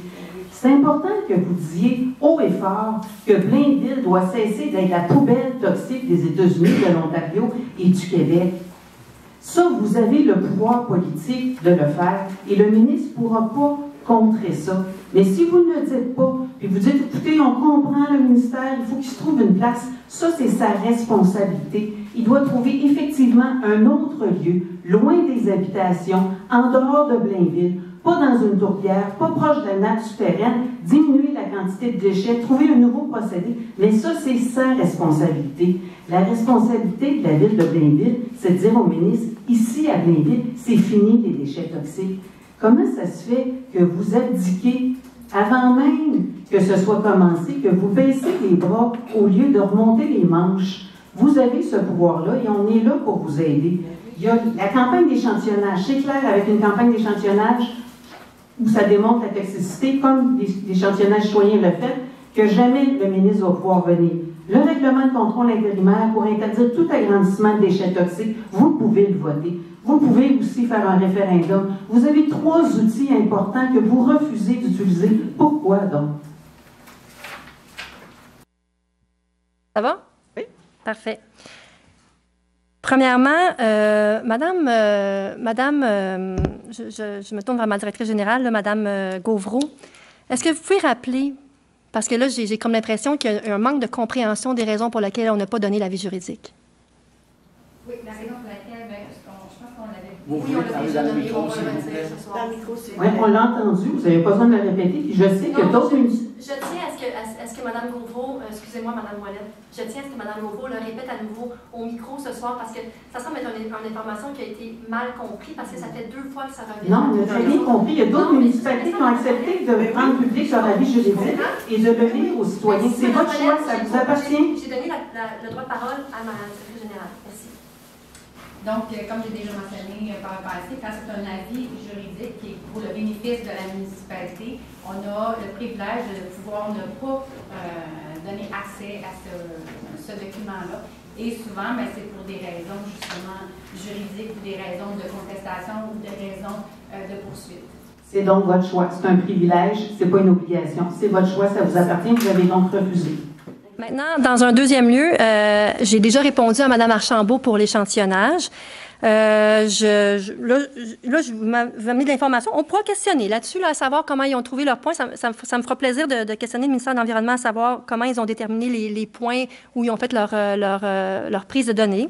C'est important que vous disiez haut et fort que Blainville doit cesser d'être la poubelle toxique des États-Unis, de l'Ontario et du Québec. Ça, vous avez le pouvoir politique de le faire et le ministre ne pourra pas contrer ça. Mais si vous ne le dites pas, puis vous dites, écoutez, on comprend le ministère, il faut qu'il se trouve une place, ça, c'est sa responsabilité. Il doit trouver effectivement un autre lieu, loin des habitations, en dehors de Blainville, pas dans une tourbière, pas proche de la nappe souterraine, diminuer la quantité de déchets, trouver un nouveau procédé. Mais ça, c'est sa responsabilité. La responsabilité de la ville de Blainville, c'est de dire au ministre, ici à Blainville, c'est fini les déchets toxiques. Comment ça se fait que vous abdiquez, avant même que ce soit commencé, que vous baissez les bras au lieu de remonter les manches? Vous avez ce pouvoir-là et on est là pour vous aider. Il y a la campagne d'échantillonnage. C'est clair, avec une campagne d'échantillonnage où ça démontre la toxicité, comme l'échantillonnage citoyen le fait, que jamais le ministre va pouvoir venir. Le règlement de contrôle intérimaire pour interdire tout agrandissement de déchets toxiques, vous pouvez le voter. Vous pouvez aussi faire un référendum. Vous avez 3 outils importants que vous refusez d'utiliser. Pourquoi donc? Ça va? Oui. Parfait. Premièrement, Madame, je me tourne vers ma directrice générale, là, Madame Gauvreau. Est-ce que vous pouvez rappeler, parce que là, j'ai comme l'impression qu'il y a un manque de compréhension des raisons pour lesquelles on n'a pas donné l'avis juridique. Oui, la raison pour laquelle, je pense qu'on l'avait... Oui, on l'a déjà donné, on va le retirer ce soir. Oui, on l'a entendu, vous n'avez pas besoin de le répéter, puis je sais que d'autres... Je tiens à ce que Mme Gauvreau, excusez-moi, Mme Ouellette, je tiens à ce que Mme Gauvreau le répète à nouveau au micro ce soir, parce que ça semble être une information qui a été mal comprise, parce que ça fait 2 fois que ça revient. Non, on a très bien compris. Il y a d'autres municipalités qui ont accepté de rendre public leur avis juridique et de le lire aux citoyens. C'est votre choix, ça vous appartient. J'ai donné le droit de parole à ma secrétaire générale. Merci. Donc, comme j'ai déjà mentionné par le passé, quand c'est un avis juridique qui est pour le bénéfice de la municipalité, on a le privilège de pouvoir ne pas donner accès à ce document-là. Et souvent, c'est pour des raisons justement juridiques, ou des raisons de contestation ou des raisons de poursuite. C'est donc votre choix. C'est un privilège, c'est pas une obligation. C'est votre choix, ça vous appartient, vous avez donc refusé. Maintenant, dans un deuxième lieu, j'ai déjà répondu à Mme Archambault pour l'échantillonnage. Là, je vous amener de l'information. On pourra questionner là-dessus, là, à savoir comment ils ont trouvé leurs points. Ça me fera plaisir de questionner le ministère de l'Environnement, à savoir comment ils ont déterminé les points où ils ont fait leur prise de données.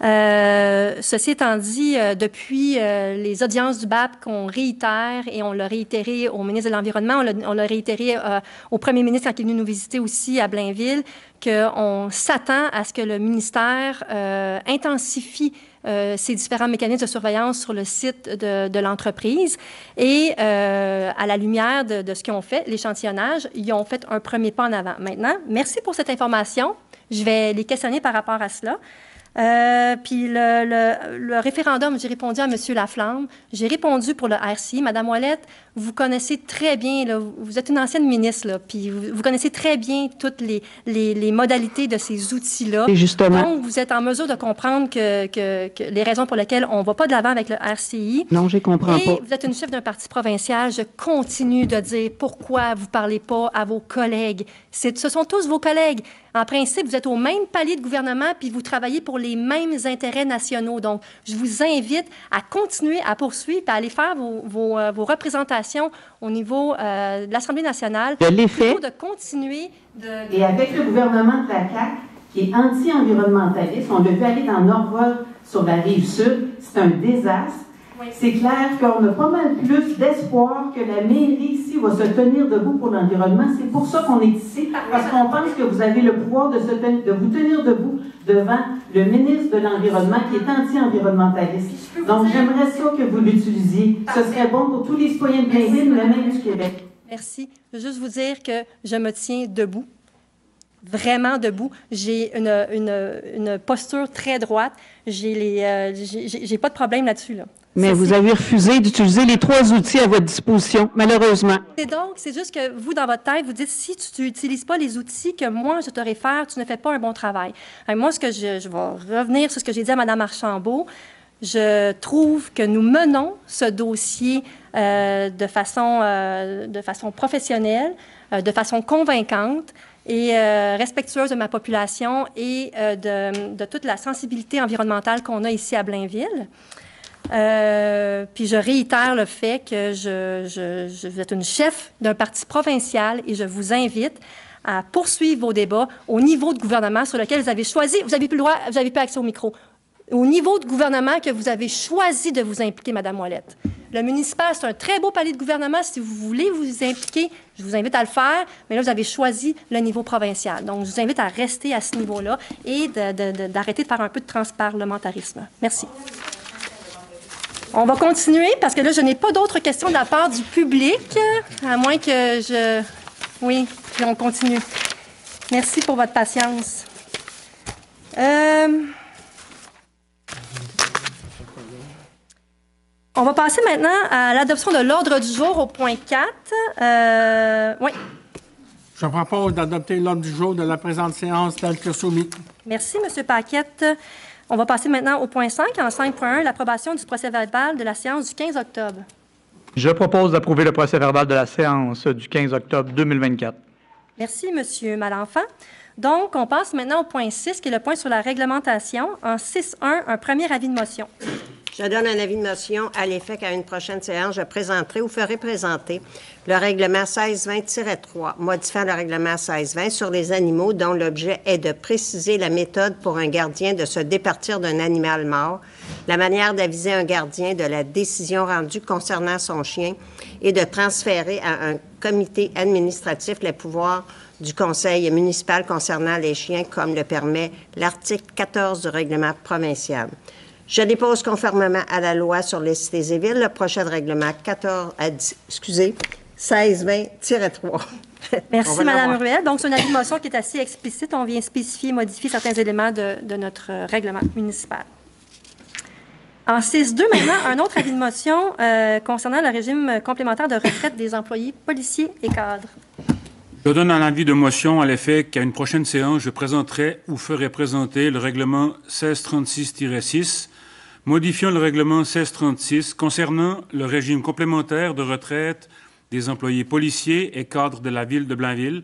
Ceci étant dit, depuis les audiences du BAP qu'on réitère, et on l'a réitéré au ministre de l'Environnement, on l'a réitéré au premier ministre quand il est venu nous visiter aussi à Blainville, qu'on s'attend à ce que le ministère intensifie ces différents mécanismes de surveillance sur le site de l'entreprise. Et à la lumière de ce qu'ils ont fait, l'échantillonnage, ils ont fait un premier pas en avant. Maintenant, merci pour cette information. Je vais les questionner par rapport à cela. Puis le référendum, j'ai répondu à M. Laflamme. J'ai répondu pour le RCI. Madame Ouellette, vous connaissez très bien, là, vous êtes une ancienne ministre, là, puis vous connaissez très bien toutes les modalités de ces outils-là. Et justement. Donc, vous êtes en mesure de comprendre que les raisons pour lesquelles on ne va pas de l'avant avec le RCI. Non, je ne comprends pas. Vous êtes une chef d'un parti provincial. Je continue de dire pourquoi vous ne parlez pas à vos collègues. Ce sont tous vos collègues. En principe, vous êtes au même palier de gouvernement, puis vous travaillez pour les mêmes intérêts nationaux. Donc, je vous invite à continuer à poursuivre et à aller faire vos représentations au niveau de l'Assemblée nationale. Je l'ai fait. De continuer de... Et avec le gouvernement de la CAQ, qui est anti-environnementaliste, on l'a vu aller dans Norval sur la Rive-Sud, c'est un désastre. Oui. C'est clair qu'on a pas mal plus d'espoir que la mairie ici va se tenir debout pour l'environnement. C'est pour ça qu'on est ici, parce qu'on pense que vous avez le pouvoir de vous tenir debout devant le ministre de l'Environnement qui est anti-environnementaliste. Donc, j'aimerais ça que vous l'utilisiez. Ce serait bon pour tous les citoyens de Blainville, mais même du Québec. Merci. Je veux juste vous dire que je me tiens debout. Vraiment debout. J'ai une posture très droite. J'ai pas de problème là-dessus, là. Mais vous avez refusé d'utiliser les 3 outils à votre disposition, malheureusement. Et donc, c'est juste que vous, dans votre tête, vous dites, si tu n'utilises pas les outils que moi, je te réfère, tu ne fais pas un bon travail. Alors, moi, je vais revenir sur ce que j'ai dit à Mme Archambault. Je trouve que nous menons ce dossier de façon professionnelle, de façon convaincante et respectueuse de ma population et de toute la sensibilité environnementale qu'on a ici à Blainville. Puis je réitère le fait que vous êtes une chef d'un parti provincial et je vous invite à poursuivre vos débats au niveau de gouvernement sur lequel vous avez choisi, vous n'avez plus le droit, vous n'avez plus accès au micro, au niveau de gouvernement que vous avez choisi de vous impliquer, Mme Ouellette. Le municipal, c'est un très beau palier de gouvernement. Si vous voulez vous impliquer, je vous invite à le faire, mais là, vous avez choisi le niveau provincial. Donc, je vous invite à rester à ce niveau-là et d'arrêter de faire un peu de transparlementarisme. Merci. On va continuer parce que là, je n'ai pas d'autres questions de la part du public, à moins que je... Oui, puis on continue. Merci pour votre patience. On va passer maintenant à l'adoption de l'ordre du jour au point 4. Oui. Je propose d'adopter l'ordre du jour de la présente séance tel que soumis. Merci, M. Paquette. On va passer maintenant au point 5, en 5.1, l'approbation du procès-verbal de la séance du 15 octobre. Je propose d'approuver le procès-verbal de la séance du 15 octobre 2024. Merci, M. Malenfant. Donc, on passe maintenant au point 6, qui est le point sur la réglementation. En 6.1, un premier avis de motion. Je donne un avis de motion à l'effet qu'à une prochaine séance, je présenterai ou ferai présenter le règlement 1620-3, modifiant le règlement 1620 sur les animaux dont l'objet est de préciser la méthode pour un gardien de se départir d'un animal mort, la manière d'aviser un gardien de la décision rendue concernant son chien et de transférer à un comité administratif les pouvoirs du conseil municipal concernant les chiens, comme le permet l'article 14 du règlement provincial. Je dépose conformément à la loi sur les cités et villes le projet de règlement 1620-3. Merci, Mme Ruel. Donc, c'est un avis de motion qui est assez explicite. On vient spécifier et modifier certains éléments de notre règlement municipal. En 6.2, maintenant, un autre avis de motion concernant le régime complémentaire de retraite des employés policiers et cadres. Je donne un avis de motion à l'effet qu'à une prochaine séance, je présenterai ou ferai présenter le règlement 1636-6, modifiant le règlement 1636 concernant le régime complémentaire de retraite des employés policiers et cadres de la ville de Blainville,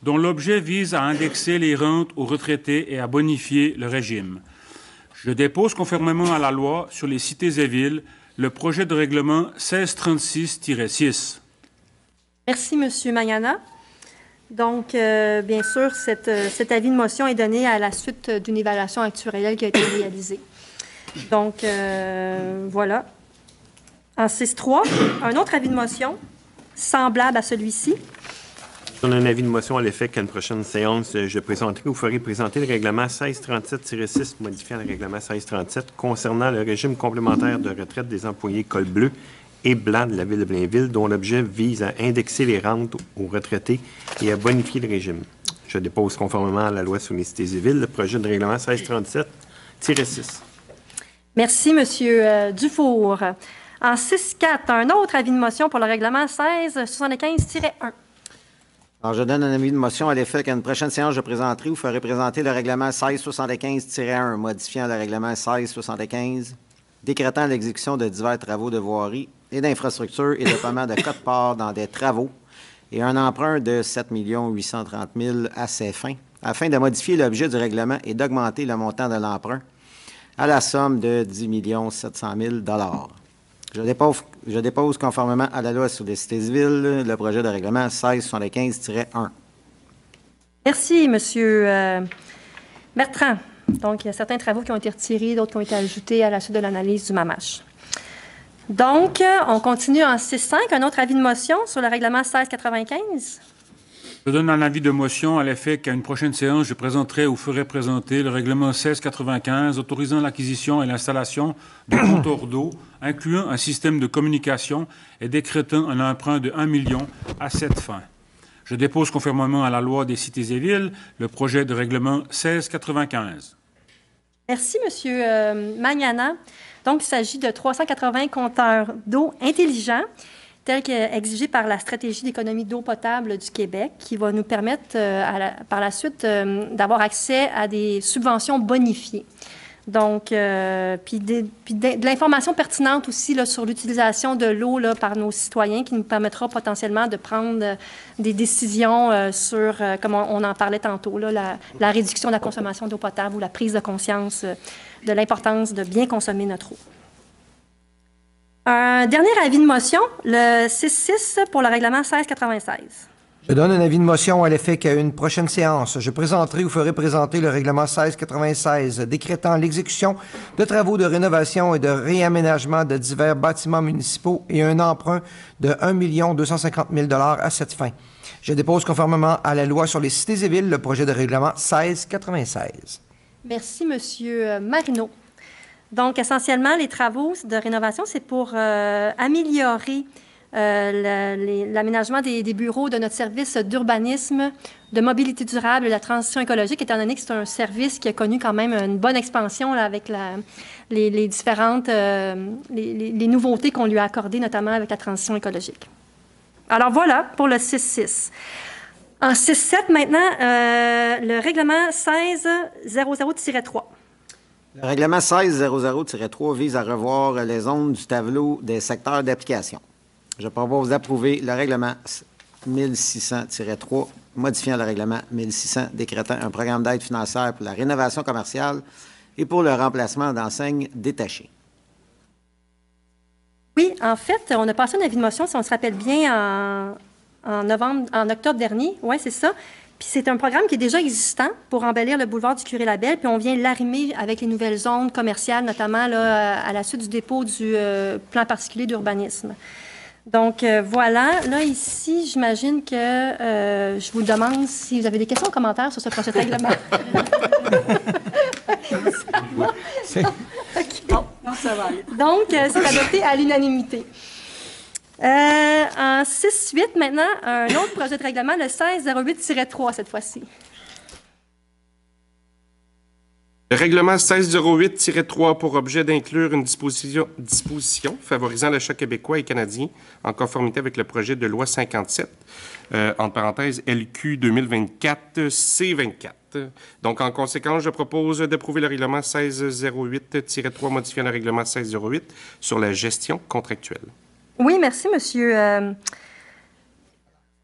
dont l'objet vise à indexer les rentes aux retraités et à bonifier le régime. Je dépose conformément à la loi sur les cités et villes le projet de règlement 1636-6. Merci, M. Magnana. Donc, bien sûr, cet avis de motion est donné à la suite d'une évaluation actuarielle qui a été réalisée. Donc, voilà. En 6.3, un autre avis de motion semblable à celui-ci. Je donne un avis de motion à l'effet qu'à une prochaine séance, je présenterai ou ferai présenter le règlement 1637-6 modifiant le règlement 1637 concernant le régime complémentaire de retraite des employés col bleu et blanc de la ville de Blainville, dont l'objet vise à indexer les rentes aux retraités et à bonifier le régime. Je dépose conformément à la loi sur les cités et villes le projet de règlement 1637-6. Merci, M. Dufour. En 6.4, un autre avis de motion pour le règlement 1675-1. Alors, je donne un avis de motion à l'effet qu'à une prochaine séance, je présenterai ou ferai présenter le règlement 1675-1, modifiant le règlement 1675, décrétant l'exécution de divers travaux de voirie et d'infrastructures et de paiement de quote-part dans des travaux et un emprunt de 7 830 000 à ces fins, afin de modifier l'objet du règlement et d'augmenter le montant de l'emprunt à la somme de 10 700 000 Je dépose conformément à la loi sur les cités et villes le projet de règlement 1675-1. Merci, M. Bertrand. Donc, il y a certains travaux qui ont été retirés, d'autres qui ont été ajoutés à la suite de l'analyse du MAMACH. Donc, on continue en 6.5. Un autre avis de motion sur le règlement 1695. Je donne un avis de motion à l'effet qu'à une prochaine séance, je présenterai ou ferai présenter le règlement 1695 autorisant l'acquisition et l'installation de compteurs d'eau, incluant un système de communication et décrétant un emprunt de 1 million à cette fin. Je dépose conformément à la loi des cités et villes le projet de règlement 1695. Merci, M. Magnana. Donc, il s'agit de 380 compteurs d'eau intelligents, tels qu'exigés par la stratégie d'économie d'eau potable du Québec, qui va nous permettre par la suite d'avoir accès à des subventions bonifiées. Donc, puis de l'information pertinente aussi là, sur l'utilisation de l'eau là, par nos citoyens, qui nous permettra potentiellement de prendre des décisions sur, comme on en parlait tantôt, là, la réduction de la consommation d'eau potable ou la prise de conscience de l'importance de bien consommer notre eau. Un dernier avis de motion, le 6.6 pour le règlement 1696. Je donne un avis de motion à l'effet qu'à une prochaine séance, je présenterai ou ferai présenter le règlement 1696 décrétant l'exécution de travaux de rénovation et de réaménagement de divers bâtiments municipaux et un emprunt de 1 250 000 à cette fin. Je dépose conformément à la loi sur les cités et villes le projet de règlement 1696. Merci, M. Marino. Donc, essentiellement, les travaux de rénovation, c'est pour améliorer l'aménagement des bureaux de notre service d'urbanisme, de mobilité durable et de la transition écologique, étant donné que c'est un service qui a connu quand même une bonne expansion là, avec les différentes les nouveautés qu'on lui a accordées, notamment avec la transition écologique. Alors voilà pour le 6.6. En 6.7, maintenant, le règlement 1600-3. Le règlement 1600-3 vise à revoir les zones du tableau des secteurs d'application. Je propose d'approuver le règlement 1600-3 modifiant le règlement 1600, décrétant un programme d'aide financière pour la rénovation commerciale et pour le remplacement d'enseignes détachées. Oui, en fait, on a passé un avis de motion, si on se rappelle bien, en octobre dernier. Oui, c'est ça. Puis c'est un programme qui est déjà existant pour embellir le boulevard du Curé-Labelle, puis on vient l'arrimer avec les nouvelles zones commerciales, notamment là, à la suite du dépôt du plan particulier d'urbanisme. Donc, voilà. Là, ici, j'imagine que je vous demande si vous avez des questions ou commentaires sur ce projet de règlement. Bon. Non, ça va aller. Donc, c'est adopté à l'unanimité. En 6-8, maintenant, un autre projet de règlement, le 1608-3, cette fois-ci. Le règlement 1608-3 pour objet d'inclure une disposition favorisant l'achat québécois et canadien en conformité avec le projet de loi 57, entre parenthèses LQ 2024-C24. Donc, en conséquence, je propose d'approuver le règlement 1608-3 modifiant le règlement 1608 sur la gestion contractuelle. Oui, merci, Monsieur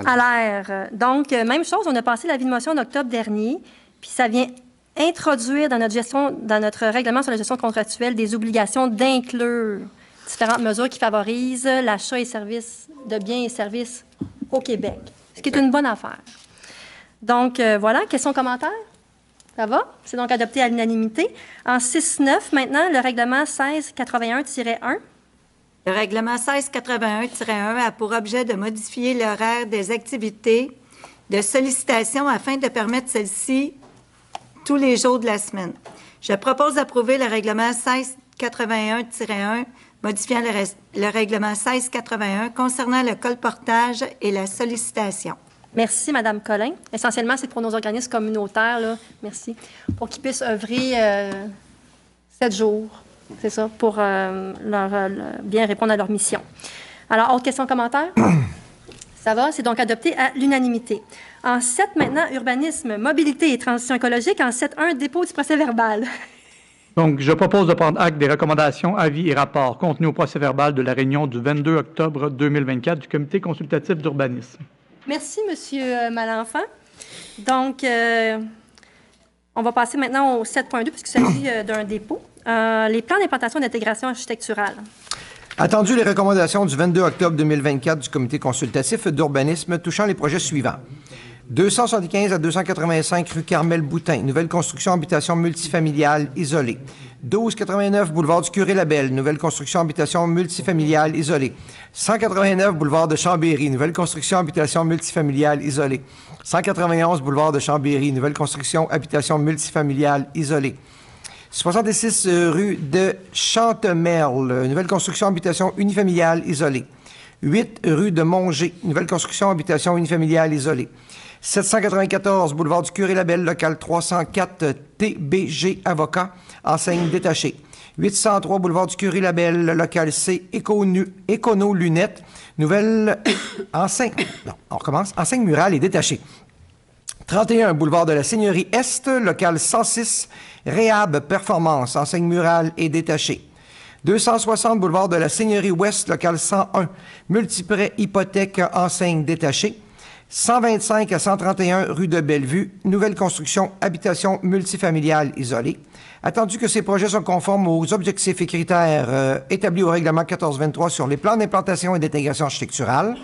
Allaire. Donc, même chose, on a passé l'avis de motion en octobre dernier, puis ça vient introduire dans notre règlement sur la gestion contractuelle des obligations d'inclure différentes mesures qui favorisent l'achat et services de biens et services au Québec, ce qui est une bonne affaire. Donc, voilà, questions, commentaires? Ça va? C'est donc adopté à l'unanimité. En 6-9, maintenant, le règlement 1681-1. Le règlement 1681-1 a pour objet de modifier l'horaire des activités de sollicitation afin de permettre celles-ci tous les jours de la semaine. Je propose d'approuver le règlement 1681-1 modifiant le règlement 1681 concernant le colportage et la sollicitation. Merci, Mme Collin. Essentiellement, c'est pour nos organismes communautaires, là, merci, pour qu'ils puissent œuvrer 7 jours, c'est ça, pour bien répondre à leur mission. Alors, autre question, commentaire? Ça va, c'est donc adopté à l'unanimité. En 7, maintenant, urbanisme, mobilité et transition écologique. En 7.1, dépôt du procès-verbal. Donc, je propose de prendre acte des recommandations, avis et rapports contenus au procès-verbal de la réunion du 22 octobre 2024 du Comité consultatif d'urbanisme. Merci, M. Malenfant. Donc, on va passer maintenant au 7.2, puisqu'il s'agit d'un dépôt. Les plans d'implantation et d'intégration architecturale. Attendu les recommandations du 22 octobre 2024 du Comité consultatif d'urbanisme touchant les projets suivants. 275 à 285 rue Carmel-Boutin, nouvelle construction habitation multifamiliale isolée. 1289 boulevard du Curé-Labelle, nouvelle construction habitation multifamiliale isolée. 189 boulevard de Chambéry, nouvelle construction habitation multifamiliale isolée. 191 boulevard de Chambéry, nouvelle construction habitation multifamiliale isolée. 66 rue de Chantemerle, nouvelle construction habitation unifamiliale isolée. 8 rue de Montgé, nouvelle construction habitation unifamiliale isolée. 794 boulevard du Curé-Labelle, local 304 TBG Avocat, enseigne détachée. 803 boulevard du Curé-Labelle, local C Écono Lunettes, nouvelle enseigne. Non, on recommence. Enseigne murale et détachée. 31 boulevard de la Seigneurie Est, local 106 Réhab Performance, enseigne murale et détachée. 260 boulevard de la Seigneurie Ouest, local 101 Multiprêt Hypothèque, enseigne détachée. 125 à 131 rue de Bellevue, nouvelle construction, habitation multifamiliale isolée. Attendu que ces projets sont conformes aux objectifs et critères établis au règlement 1423 sur les plans d'implantation et d'intégration architecturale.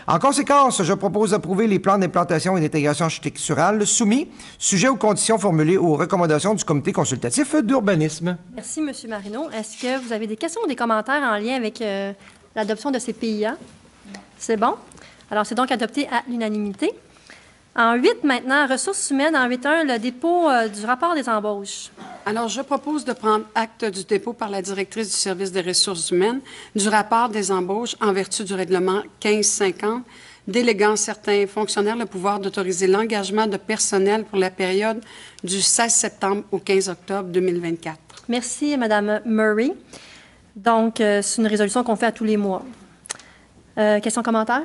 En conséquence, je propose d'approuver les plans d'implantation et d'intégration architecturale soumis, sujet aux conditions formulées aux recommandations du Comité consultatif d'urbanisme. Merci, M. Marino. Est-ce que vous avez des questions ou des commentaires en lien avec l'adoption de ces PIA? C'est bon? Alors, c'est donc adopté à l'unanimité. En 8, maintenant, ressources humaines, en 8.1, le dépôt du rapport des embauches. Alors, je propose de prendre acte du dépôt par la directrice du service des ressources humaines du rapport des embauches en vertu du règlement 1550, déléguant certains fonctionnaires le pouvoir d'autoriser l'engagement de personnel pour la période du 16 septembre au 15 octobre 2024. Merci, Mme Murray. Donc, c'est une résolution qu'on fait à tous les mois. Questions, commentaires?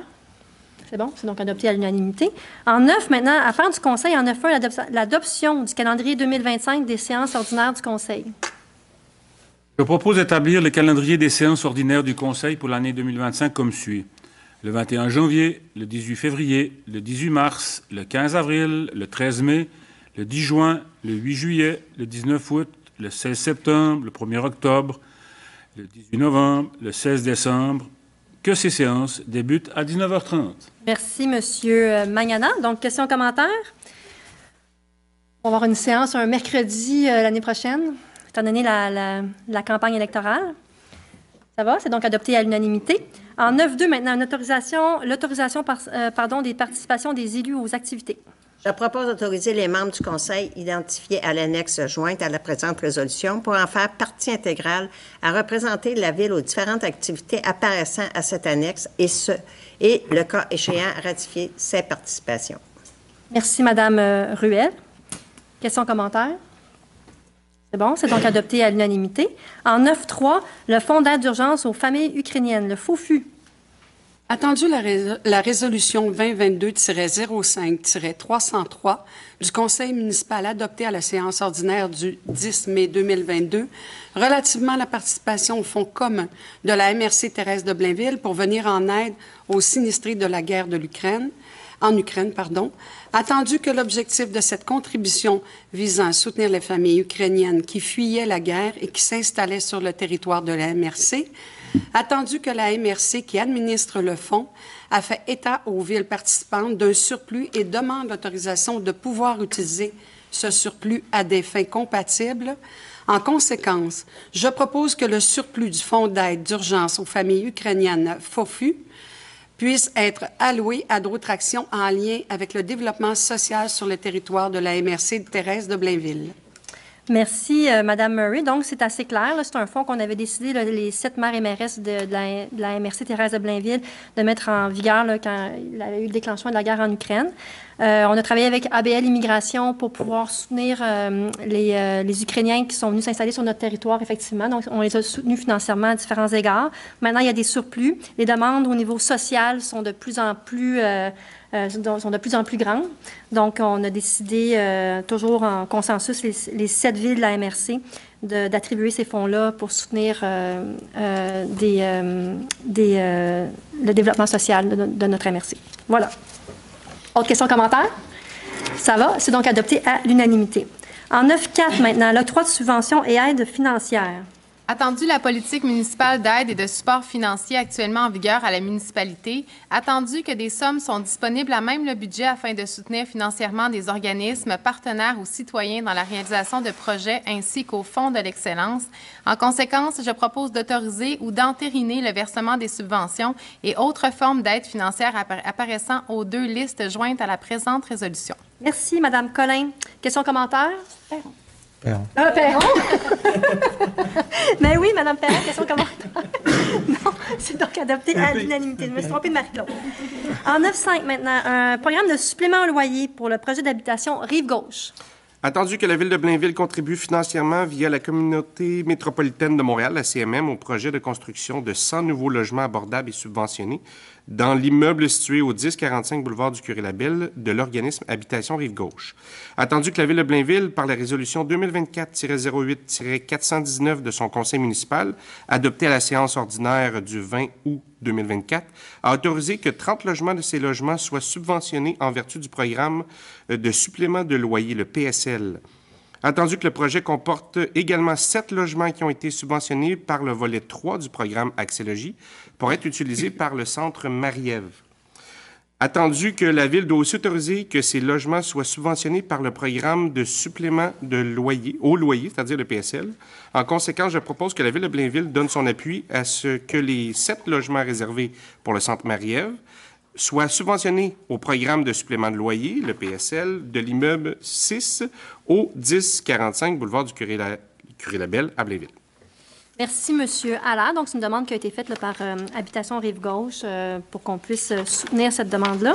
C'est bon, c'est donc adopté à l'unanimité. En 9, maintenant, affaires du Conseil, en 9.1, l'adoption du calendrier 2025 des séances ordinaires du Conseil. Je propose d'établir le calendrier des séances ordinaires du Conseil pour l'année 2025 comme suit. le 21 janvier, le 18 février, le 18 mars, le 15 avril, le 13 mai, le 10 juin, le 8 juillet, le 19 août, le 16 septembre, le 1er octobre, le 18 novembre, le 16 décembre, que ces séances débutent à 19h30. Merci, M. Magnana. Donc, questions-commentaires? On va avoir une séance un mercredi l'année prochaine, étant donné la campagne électorale. Ça va? C'est donc adopté à l'unanimité. En 9.2, maintenant, l'autorisation des participations des élus aux activités. Je propose d'autoriser les membres du Conseil identifiés à l'annexe jointe à la présente résolution pour en faire partie intégrale à représenter la Ville aux différentes activités apparaissant à cette annexe et le cas échéant, ratifier ces participations. Merci, Mme Ruel. Questions, commentaires? C'est bon, c'est donc adopté à l'unanimité. En 9.3, le Fonds d'aide d'urgence aux familles ukrainiennes, le FOFU. Attendu la résolution 2022-05-303 du Conseil municipal adoptée à la séance ordinaire du 10 mai 2022 relativement à la participation au fonds commun de la MRC Thérèse de Blainville pour venir en aide aux sinistrés de la guerre de l'Ukraine, attendu que l'objectif de cette contribution visant à soutenir les familles ukrainiennes qui fuyaient la guerre et qui s'installaient sur le territoire de la MRC, attendu que la MRC, qui administre le fonds, a fait état aux villes participantes d'un surplus et demande l'autorisation de pouvoir utiliser ce surplus à des fins compatibles. En conséquence, je propose que le surplus du Fonds d'aide d'urgence aux familles ukrainiennes FOFU puisse être alloué à d'autres actions en lien avec le développement social sur le territoire de la MRC Thérèse de Blainville. Merci, Mme Murray. Donc, c'est assez clair. C'est un fonds qu'on avait décidé, les 7 maires et mairesses de la MRC Thérèse de Blainville, de mettre en vigueur quand il y a eu le déclenchement de la guerre en Ukraine. On a travaillé avec ABL Immigration pour pouvoir soutenir les Ukrainiens qui sont venus s'installer sur notre territoire, effectivement. Donc, on les a soutenus financièrement à différents égards. Maintenant, il y a des surplus. Les demandes au niveau social sont de plus en plus grandes. Donc, on a décidé, toujours en consensus, les 7 villes de la MRC, d'attribuer ces fonds-là pour soutenir le développement social de notre MRC. Voilà. Autre question, commentaire? Ça va. C'est donc adopté à l'unanimité. En 9.4, maintenant, l'octroi de subventions et aides financières. Attendu la politique municipale d'aide et de support financier actuellement en vigueur à la municipalité, attendu que des sommes sont disponibles à même le budget afin de soutenir financièrement des organismes partenaires ou citoyens dans la réalisation de projets ainsi qu'au Fonds de l'excellence. En conséquence, je propose d'autoriser ou d'entériner le versement des subventions et autres formes d'aide financière apparaissant aux 2 listes jointes à la présente résolution. Merci, Mme Collin. Questions, commentaires? Perron. Ah, Perron? Mais oui, Mme Perron, question, commentaire. Non, c'est donc adopté à l'unanimité. Je me suis trompée de Marie-Claude. En 9.5, maintenant, un programme de supplément au loyer pour le projet d'habitation Rive-Gauche. Attendu que la Ville de Blainville contribue financièrement via la Communauté métropolitaine de Montréal, la CMM, au projet de construction de 100 nouveaux logements abordables et subventionnés dans l'immeuble situé au 1045 boulevard du Curé-Labelle de l'organisme Habitation Rive-Gauche. Attendu que la Ville de Blainville, par la résolution 2024-08-419 de son conseil municipal, adoptée à la séance ordinaire du 20 août 2024, a autorisé que 30 logements de ces logements soient subventionnés en vertu du programme de supplément de loyer, le PSL. Attendu que le projet comporte également 7 logements qui ont été subventionnés par le volet 3 du programme Axélogie pour être utilisés par le Centre Marie-Ève. Attendu que la Ville doit aussi autoriser que ces logements soient subventionnés par le programme de supplément de loyer, au loyer, c'est-à-dire le PSL. En conséquence, je propose que la Ville de Blainville donne son appui à ce que les 7 logements réservés pour le Centre Marie-Ève soient subventionnés au programme de supplément de loyer, le PSL, de l'immeuble 6 au 1045 boulevard du Curé-Labelle à Blainville. Merci, M. Allard. Donc, c'est une demande qui a été faite par Habitation Rive-Gauche pour qu'on puisse soutenir cette demande-là.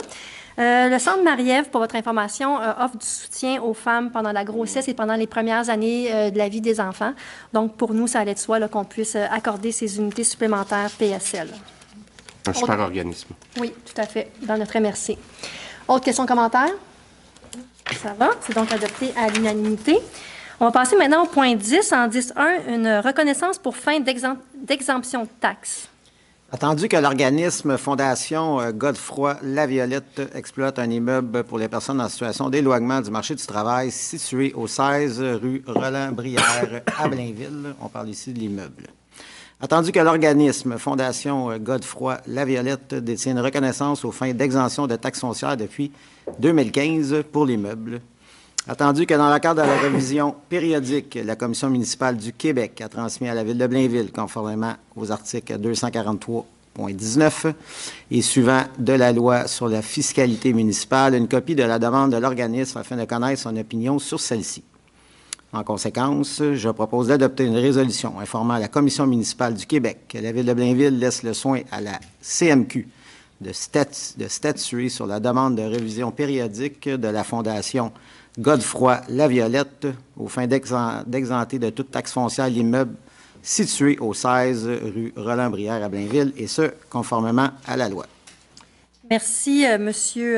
Le Centre Marie-Ève, pour votre information, offre du soutien aux femmes pendant la grossesse et pendant les premières années de la vie des enfants. Donc, pour nous, ça allait de soi qu'on puisse accorder ces unités supplémentaires PSL. Un super organisme. Oui, tout à fait, dans notre MRC. Autre question, commentaire? Ça va, c'est donc adopté à l'unanimité. On va passer maintenant au point 10, en 10.1, une reconnaissance pour fin d'exemption de taxes. Attendu que l'organisme Fondation Godefroy Laviolette exploite un immeuble pour les personnes en situation d'éloignement du marché du travail situé au 16 rue Roland-Brière à Blainville, on parle ici de l'immeuble. Attendu que l'organisme Fondation Godefroy Laviolette détient une reconnaissance aux fins d'exemption de taxes foncières depuis 2015 pour l'immeuble. Attendu que dans le cadre de la révision périodique, la Commission municipale du Québec a transmis à la Ville de Blainville, conformément aux articles 243.19 et suivant de la loi sur la fiscalité municipale, une copie de la demande de l'organisme afin de connaître son opinion sur celle-ci. En conséquence, je propose d'adopter une résolution informant la Commission municipale du Québec que la Ville de Blainville laisse le soin à la CMQ de statuer sur la demande de révision périodique de la Fondation Godefroy Laviolette aux fins d'exempter de toute taxe foncière l'immeuble situé au 16 rue Roland-Brière à Blainville, et ce, conformément à la loi. Merci, Monsieur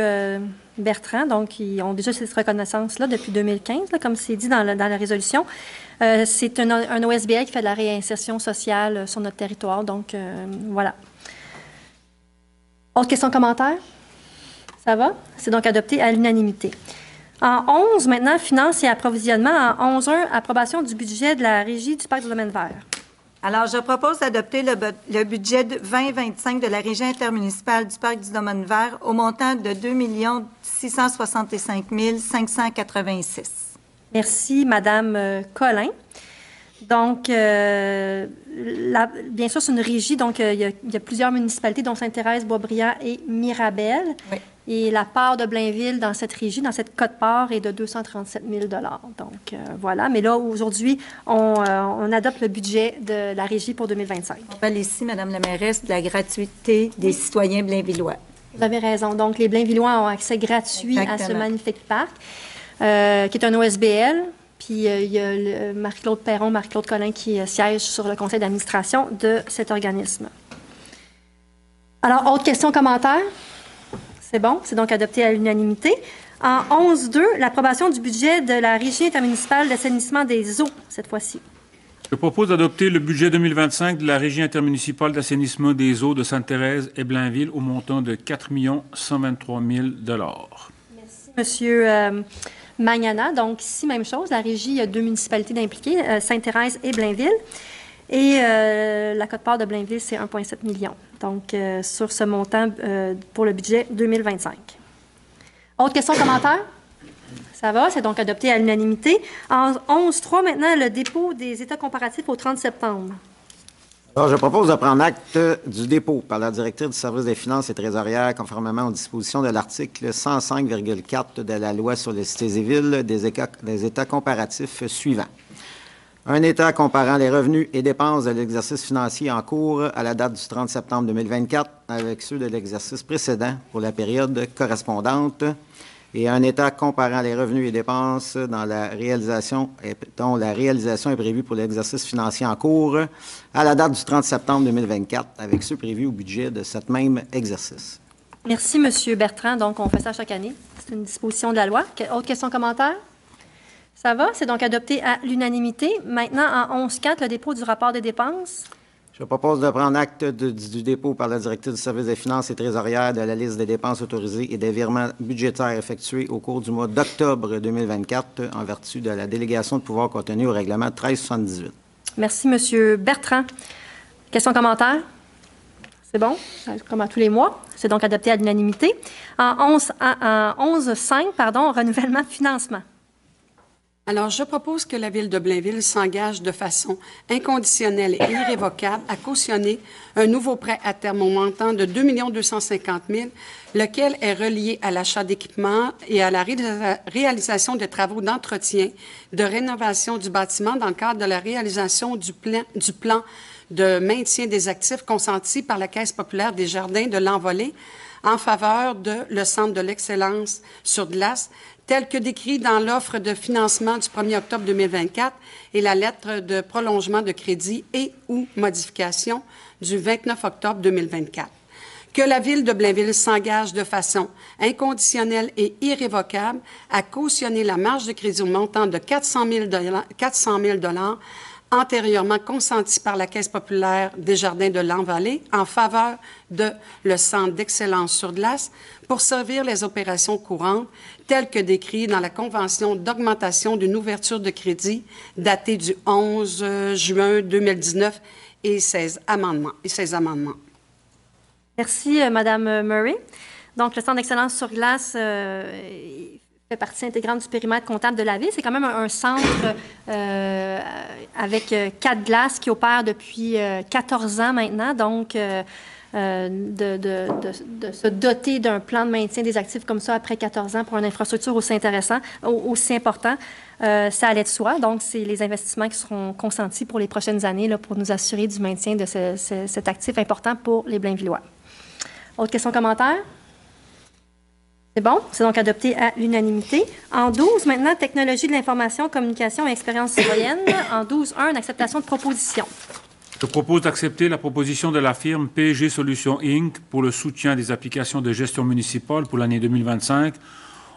Bertrand. Donc, ils ont déjà cette reconnaissance-là depuis 2015, là, comme c'est dit dans la résolution. C'est un OSBL qui fait de la réinsertion sociale sur notre territoire. Donc, voilà. Autre question, commentaire? Ça va? C'est donc adopté à l'unanimité. En 11, maintenant, finances et approvisionnement. En 11.1, approbation du budget de la Régie du Parc du Domaine vert. Alors, je propose d'adopter le budget 2025 de la Régie intermunicipale du Parc du Domaine vert au montant de 2 665 586. Merci, Madame Collin. Donc, bien sûr, c'est une régie, donc il y a plusieurs municipalités, dont Sainte-Thérèse, Boisbriand et Mirabel. Oui. Et la part de Blainville dans cette régie, dans cette quote-part, est de 237 000 $. Donc, voilà. Mais là, aujourd'hui, on adopte le budget de la régie pour 2025. On parle ici, Madame la mairesse, de la gratuité des citoyens blainvillois. Vous avez raison. Donc, les Blainvillois ont accès gratuit à ce magnifique parc, qui est un OSBL. Puis, il y a Marie-Claude Perron, Marie-Claude Collin qui siège sur le conseil d'administration de cet organisme. Alors, autre question, commentaire? C'est bon, c'est donc adopté à l'unanimité. En 11.2, l'approbation du budget de la Régie intermunicipale d'assainissement des eaux, cette fois-ci. Je propose d'adopter le budget 2025 de la Régie intermunicipale d'assainissement des eaux de Sainte-Thérèse et Blainville au montant de 4 123 000 $. Merci, Monsieur Magnana. Donc, ici, même chose. La Régie, il y a 2 municipalités d'impliquer, Sainte-Thérèse et Blainville. Et la quote-part de Blainville, c'est 1,7 million. Donc, sur ce montant pour le budget 2025. Autre question, commentaire? Ça va, c'est donc adopté à l'unanimité. En 11.3, maintenant, le dépôt des états comparatifs au 30 septembre. Alors, je propose de prendre acte du dépôt par la directrice du service des finances et trésorières, conformément aux dispositions de l'article 105,4 de la loi sur les cités et villes, des états comparatifs suivants. Un état comparant les revenus et dépenses de l'exercice financier en cours à la date du 30 septembre 2024 avec ceux de l'exercice précédent pour la période correspondante, et un état comparant les revenus et dépenses dont la réalisation est prévue pour l'exercice financier en cours à la date du 30 septembre 2024 avec ceux prévus au budget de cet même exercice. Merci, M. Bertrand. Donc, on fait ça chaque année. C'est une disposition de la loi. Autre question, commentaire? Ça va, c'est donc adopté à l'unanimité. Maintenant, en 11.4, le dépôt du rapport des dépenses. Je propose de prendre acte du dépôt par la directrice du service des finances et trésorières de la liste des dépenses autorisées et des virements budgétaires effectués au cours du mois d'octobre 2024 en vertu de la délégation de pouvoir contenue au règlement 1378. Merci, M. Bertrand. Question, commentaire? C'est bon, comme à tous les mois. C'est donc adopté à l'unanimité. En 11.5, renouvellement de financement. Alors, je propose que la Ville de Blainville s'engage de façon inconditionnelle et irrévocable à cautionner un nouveau prêt à terme au montant de 2 250 000 $, lequel est relié à l'achat d'équipements et à la réalisation de travaux d'entretien, de rénovation du bâtiment dans le cadre de la réalisation du plan de maintien des actifs consenti par la Caisse populaire des Jardins de l'Envolée en faveur de le Centre de l'excellence sur glace, tel que décrit dans l'offre de financement du 1er octobre 2024 et la lettre de prolongement de crédit et ou modification du 29 octobre 2024. Que la Ville de Blainville s'engage de façon inconditionnelle et irrévocable à cautionner la marge de crédit au montant de 400 000 $ antérieurement consentis par la Caisse populaire des Jardins de l'Envallée en faveur de le Centre d'excellence sur glace pour servir les opérations courantes telles que décrites dans la Convention d'augmentation d'une ouverture de crédit datée du 11 juin 2019 et ses amendements. Merci, Mme Murray. Donc, le Centre d'excellence sur glace fait partie intégrante du périmètre comptable de la Ville. C'est quand même un centre avec 4 glaces qui opère depuis 14 ans maintenant. Donc, de se doter d'un plan de maintien des actifs comme ça après 14 ans pour une infrastructure aussi important, ça allait de soi. Donc, c'est les investissements qui seront consentis pour les prochaines années là, pour nous assurer du maintien de cet actif important pour les Blainvillois. Autres questions, commentaires? C'est bon. C'est donc adopté à l'unanimité. En 12, maintenant, technologie de l'information, communication et expérience citoyenne. En 12.1, acceptation de proposition. Je propose d'accepter la proposition de la firme PG Solutions Inc. pour le soutien des applications de gestion municipale pour l'année 2025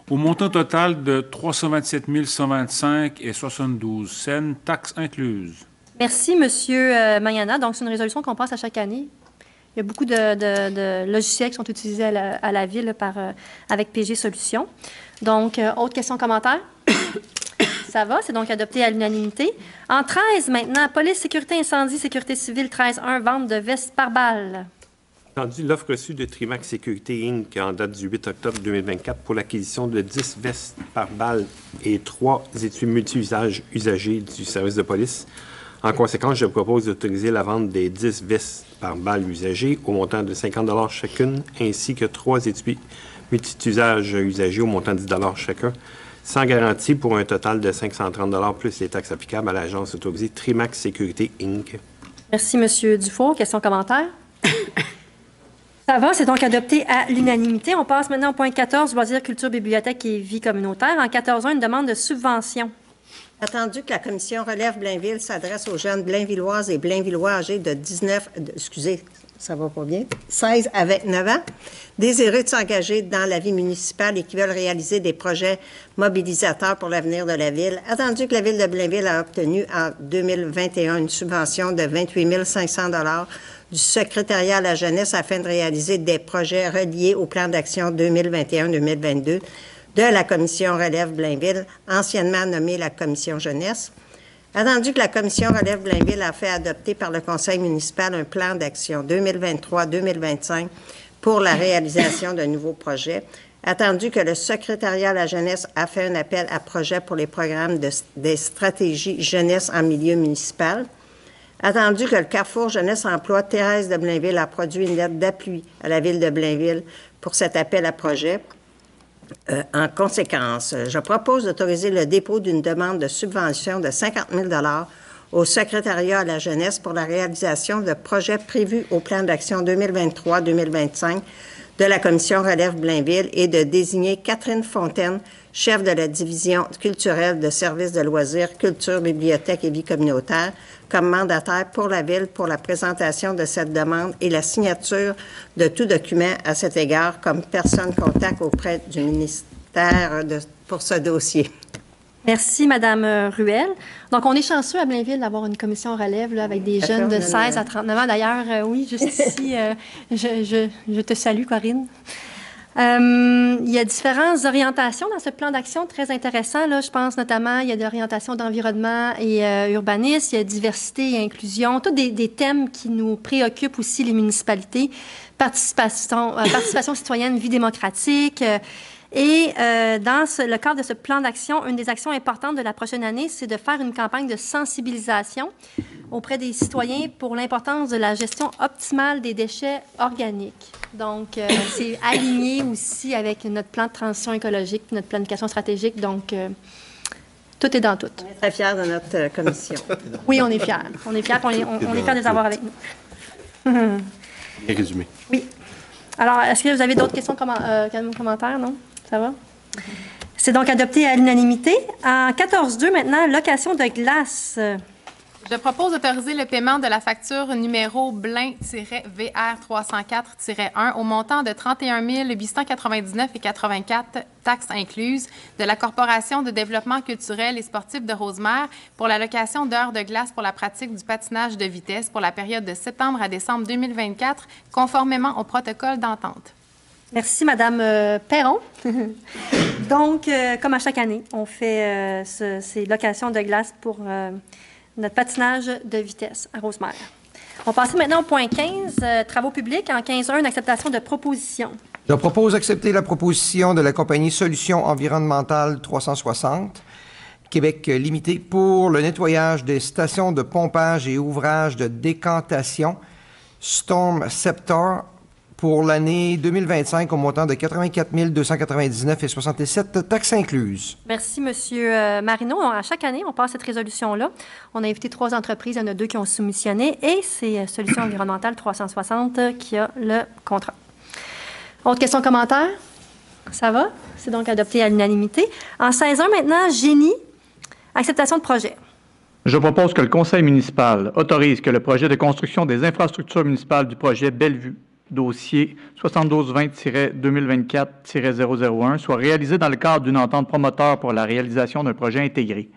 au montant total de 327 125 et 72 cents, taxes incluses. Merci, M. Mayana. Donc, c'est une résolution qu'on passe à chaque année. Il y a beaucoup de logiciels qui sont utilisés à la Ville avec PG Solutions. Donc, autres questions, commentaires? Ça va, c'est donc adopté à l'unanimité. En 13, maintenant, police, sécurité, incendie, sécurité civile, 13.1, vente de vestes par balle. Entendu l'offre reçue de Trimax Sécurité Inc. en date du 8 octobre 2024 pour l'acquisition de 10 vestes par balle et 3 étuis multi-usages usagés du service de police. En conséquence, je propose d'autoriser la vente des 10 vestes par balle usagées au montant de 50 $ chacune, ainsi que 3 étuis multi-usages usagés au montant de 10 $ chacun, sans garantie pour un total de 530 $ plus les taxes applicables à l'agence autorisée Trimax Sécurité Inc. Merci, M. Dufault. Questions, commentaires? Ça va, c'est donc adopté à l'unanimité. On passe maintenant au point 14, loisirs, culture, bibliothèque et vie communautaire. En 14.1, une demande de subvention. Attendu que la commission Relève Blainville s'adresse aux jeunes Blainvilloises et Blainvillois âgés de 16 à 29 ans, désireux de s'engager dans la vie municipale et qui veulent réaliser des projets mobilisateurs pour l'avenir de la Ville. Attendu que la Ville de Blainville a obtenu en 2021 une subvention de 28 500 $ du secrétariat à la jeunesse afin de réaliser des projets reliés au plan d'action 2021-2022 de la commission Relève Blainville, anciennement nommée la commission jeunesse. Attendu que la commission Relève Blainville a fait adopter par le conseil municipal un plan d'action 2023-2025 pour la réalisation de nouveaux projets. Attendu que le secrétariat à la jeunesse a fait un appel à projets pour les programmes des stratégies jeunesse en milieu municipal. Attendu que le Carrefour Jeunesse Emploi Thérèse de Blainville a produit une lettre d'appui à la Ville de Blainville pour cet appel à projet. En conséquence, je propose d'autoriser le dépôt d'une demande de subvention de 50 000 $ au secrétariat à la jeunesse pour la réalisation de projets prévus au plan d'action 2023-2025 de la commission Relève Blainville et de désigner Catherine Fontaine, chef de la division culturelle de services de loisirs, culture, bibliothèque et vie communautaire, comme mandataire pour la Ville pour la présentation de cette demande et la signature de tout document à cet égard comme personne contact auprès du ministère pour ce dossier. Merci, Mme Ruel. Donc, on est chanceux à Blainville d'avoir une commission relève là, avec des jeunes de 16 à 39 ans. D'ailleurs, oui, juste ici, je te salue, Corinne. Il y a différentes orientations dans ce plan d'action très intéressant. Là, je pense notamment, il y a de l'orientation d'environnement et urbanisme, il y a diversité et inclusion, tous des thèmes qui nous préoccupent aussi les municipalités, participation citoyenne, vie démocratique. Et dans le cadre de ce plan d'action, une des actions importantes de la prochaine année, c'est de faire une campagne de sensibilisation auprès des citoyens pour l'importance de la gestion optimale des déchets organiques. Donc, c'est aligné aussi avec notre plan de transition écologique, notre planification stratégique. Donc, tout est dans tout. On est très fiers de notre commission. Oui, on est fiers. On est fiers, on est fiers de les avoir avec nous. Bien résumé. Oui. Alors, est-ce que vous avez d'autres questions, commentaires, non? Ça va? C'est donc adopté à l'unanimité. En 14.2, maintenant, location de glace. Je propose d'autoriser le paiement de la facture numéro Blin-VR 304-1 au montant de 31 899,84 taxes incluses de la Corporation de développement culturel et sportif de Rosemère pour la location d'heures de glace pour la pratique du patinage de vitesse pour la période de septembre à décembre 2024, conformément au protocole d'entente. Merci, Madame Perron. Donc, comme à chaque année, on fait ces locations de glace pour notre patinage de vitesse à Rosemère. On passe maintenant au point 15, travaux publics. En 15.1, une acceptation de proposition. Je propose d'accepter la proposition de la compagnie Solutions environnementales 360, Québec Limité, pour le nettoyage des stations de pompage et ouvrages de décantation Storm Scepter pour l'année 2025 au montant de 84 299,67 taxes incluses. Merci, M. Marino. À chaque année, on passe cette résolution-là. On a invité 3 entreprises, il y en a 2 qui ont soumissionné et c'est Solutions environnementales 360 qui a le contrat. Autre question, commentaire? Ça va? C'est donc adopté à l'unanimité. En 16.1, maintenant, Génie, acceptation de projet. Je propose que le conseil municipal autorise que le projet de construction des infrastructures municipales du projet Bellevue, dossier 7220-2024-001, soit réalisé dans le cadre d'une entente promoteur pour la réalisation d'un projet intégré.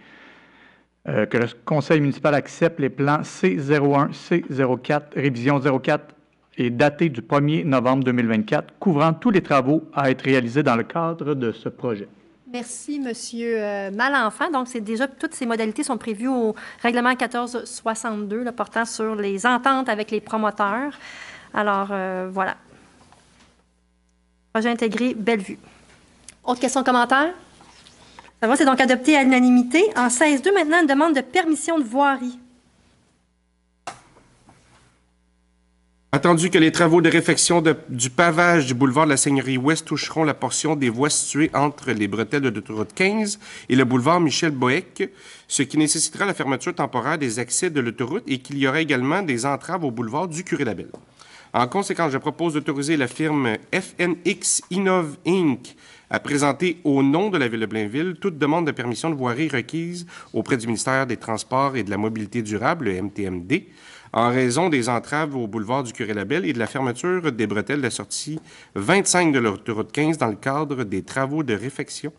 Que le conseil municipal accepte les plans C01, C04, révision 04 et daté du 1er novembre 2024, couvrant tous les travaux à être réalisés dans le cadre de ce projet. Merci, M. Malenfant. Donc, c'est déjà, toutes ces modalités sont prévues au règlement 1462, là, portant sur les ententes avec les promoteurs. Alors, voilà. Projet intégré Bellevue. Autre question, commentaire? Ça va, c'est donc adopté à l'unanimité. En 16.2, maintenant, une demande de permission de voirie. Attendu que les travaux de réfection du pavage du boulevard de la Seigneurie Ouest toucheront la portion des voies situées entre les bretelles de l'autoroute 15 et le boulevard Michel-Boeck, ce qui nécessitera la fermeture temporaire des accès de l'autoroute et qu'il y aura également des entraves au boulevard du Curé-Labelle. En conséquence, je propose d'autoriser la firme FNX Innov Inc. à présenter au nom de la Ville de Blainville toute demande de permission de voirie requise auprès du ministère des Transports et de la Mobilité durable, le MTMD, en raison des entraves au boulevard du Curé-Labelle et de la fermeture des bretelles de la sortie 25 de l'autoroute 15 dans le cadre des travaux de réfection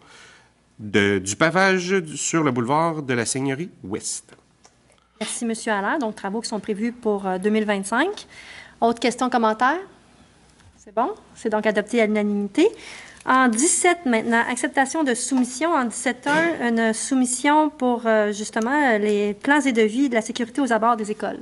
du pavage sur le boulevard de la Seigneurie Ouest. Merci, M. Allaire. Donc, travaux qui sont prévus pour 2025. Autre question, commentaire? C'est bon? C'est donc adopté à l'unanimité. En 17, maintenant, acceptation de soumission. En 17.1, une soumission pour, justement, les plans et devis de la sécurité aux abords des écoles.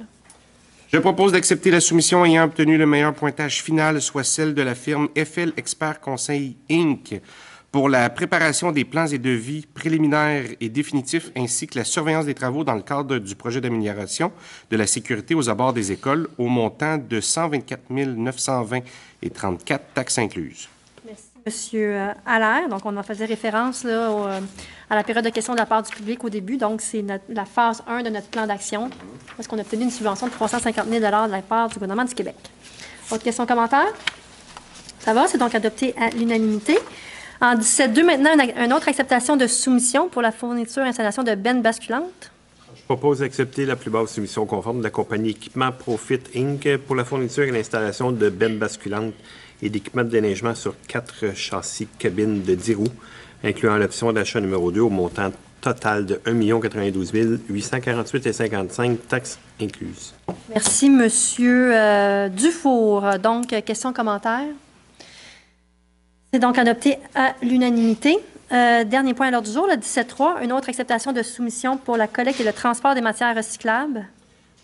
Je propose d'accepter la soumission ayant obtenu le meilleur pointage final, soit celle de la firme FL Expert Conseil Inc., pour la préparation des plans et devis préliminaires et définitifs, ainsi que la surveillance des travaux dans le cadre du projet d'amélioration de la sécurité aux abords des écoles, au montant de 124 920,34 taxes incluses. Merci, M. Allaire. Donc, on en faisait référence là, à la période de questions de la part du public au début. Donc, c'est la phase 1 de notre plan d'action, parce qu'on a obtenu une subvention de 350 000 de la part du gouvernement du Québec. Autre question, commentaire? Ça va? C'est donc adopté à l'unanimité. En 17.2, maintenant, une autre acceptation de soumission pour la fourniture et installation de bennes basculantes. Je propose d'accepter la plus basse soumission conforme de la compagnie Équipement Profit Inc. pour la fourniture et l'installation de bennes basculantes et d'équipements de déneigement sur 4 châssis cabines de 10 roues, incluant l'option d'achat numéro 2 au montant total de 1 092 848,55 taxes incluses. Merci, M. Dufour. Donc, question, commentaire? C'est donc adopté à l'unanimité. Dernier point à l'ordre du jour, le 17.3, une autre acceptation de soumission pour la collecte et le transport des matières recyclables.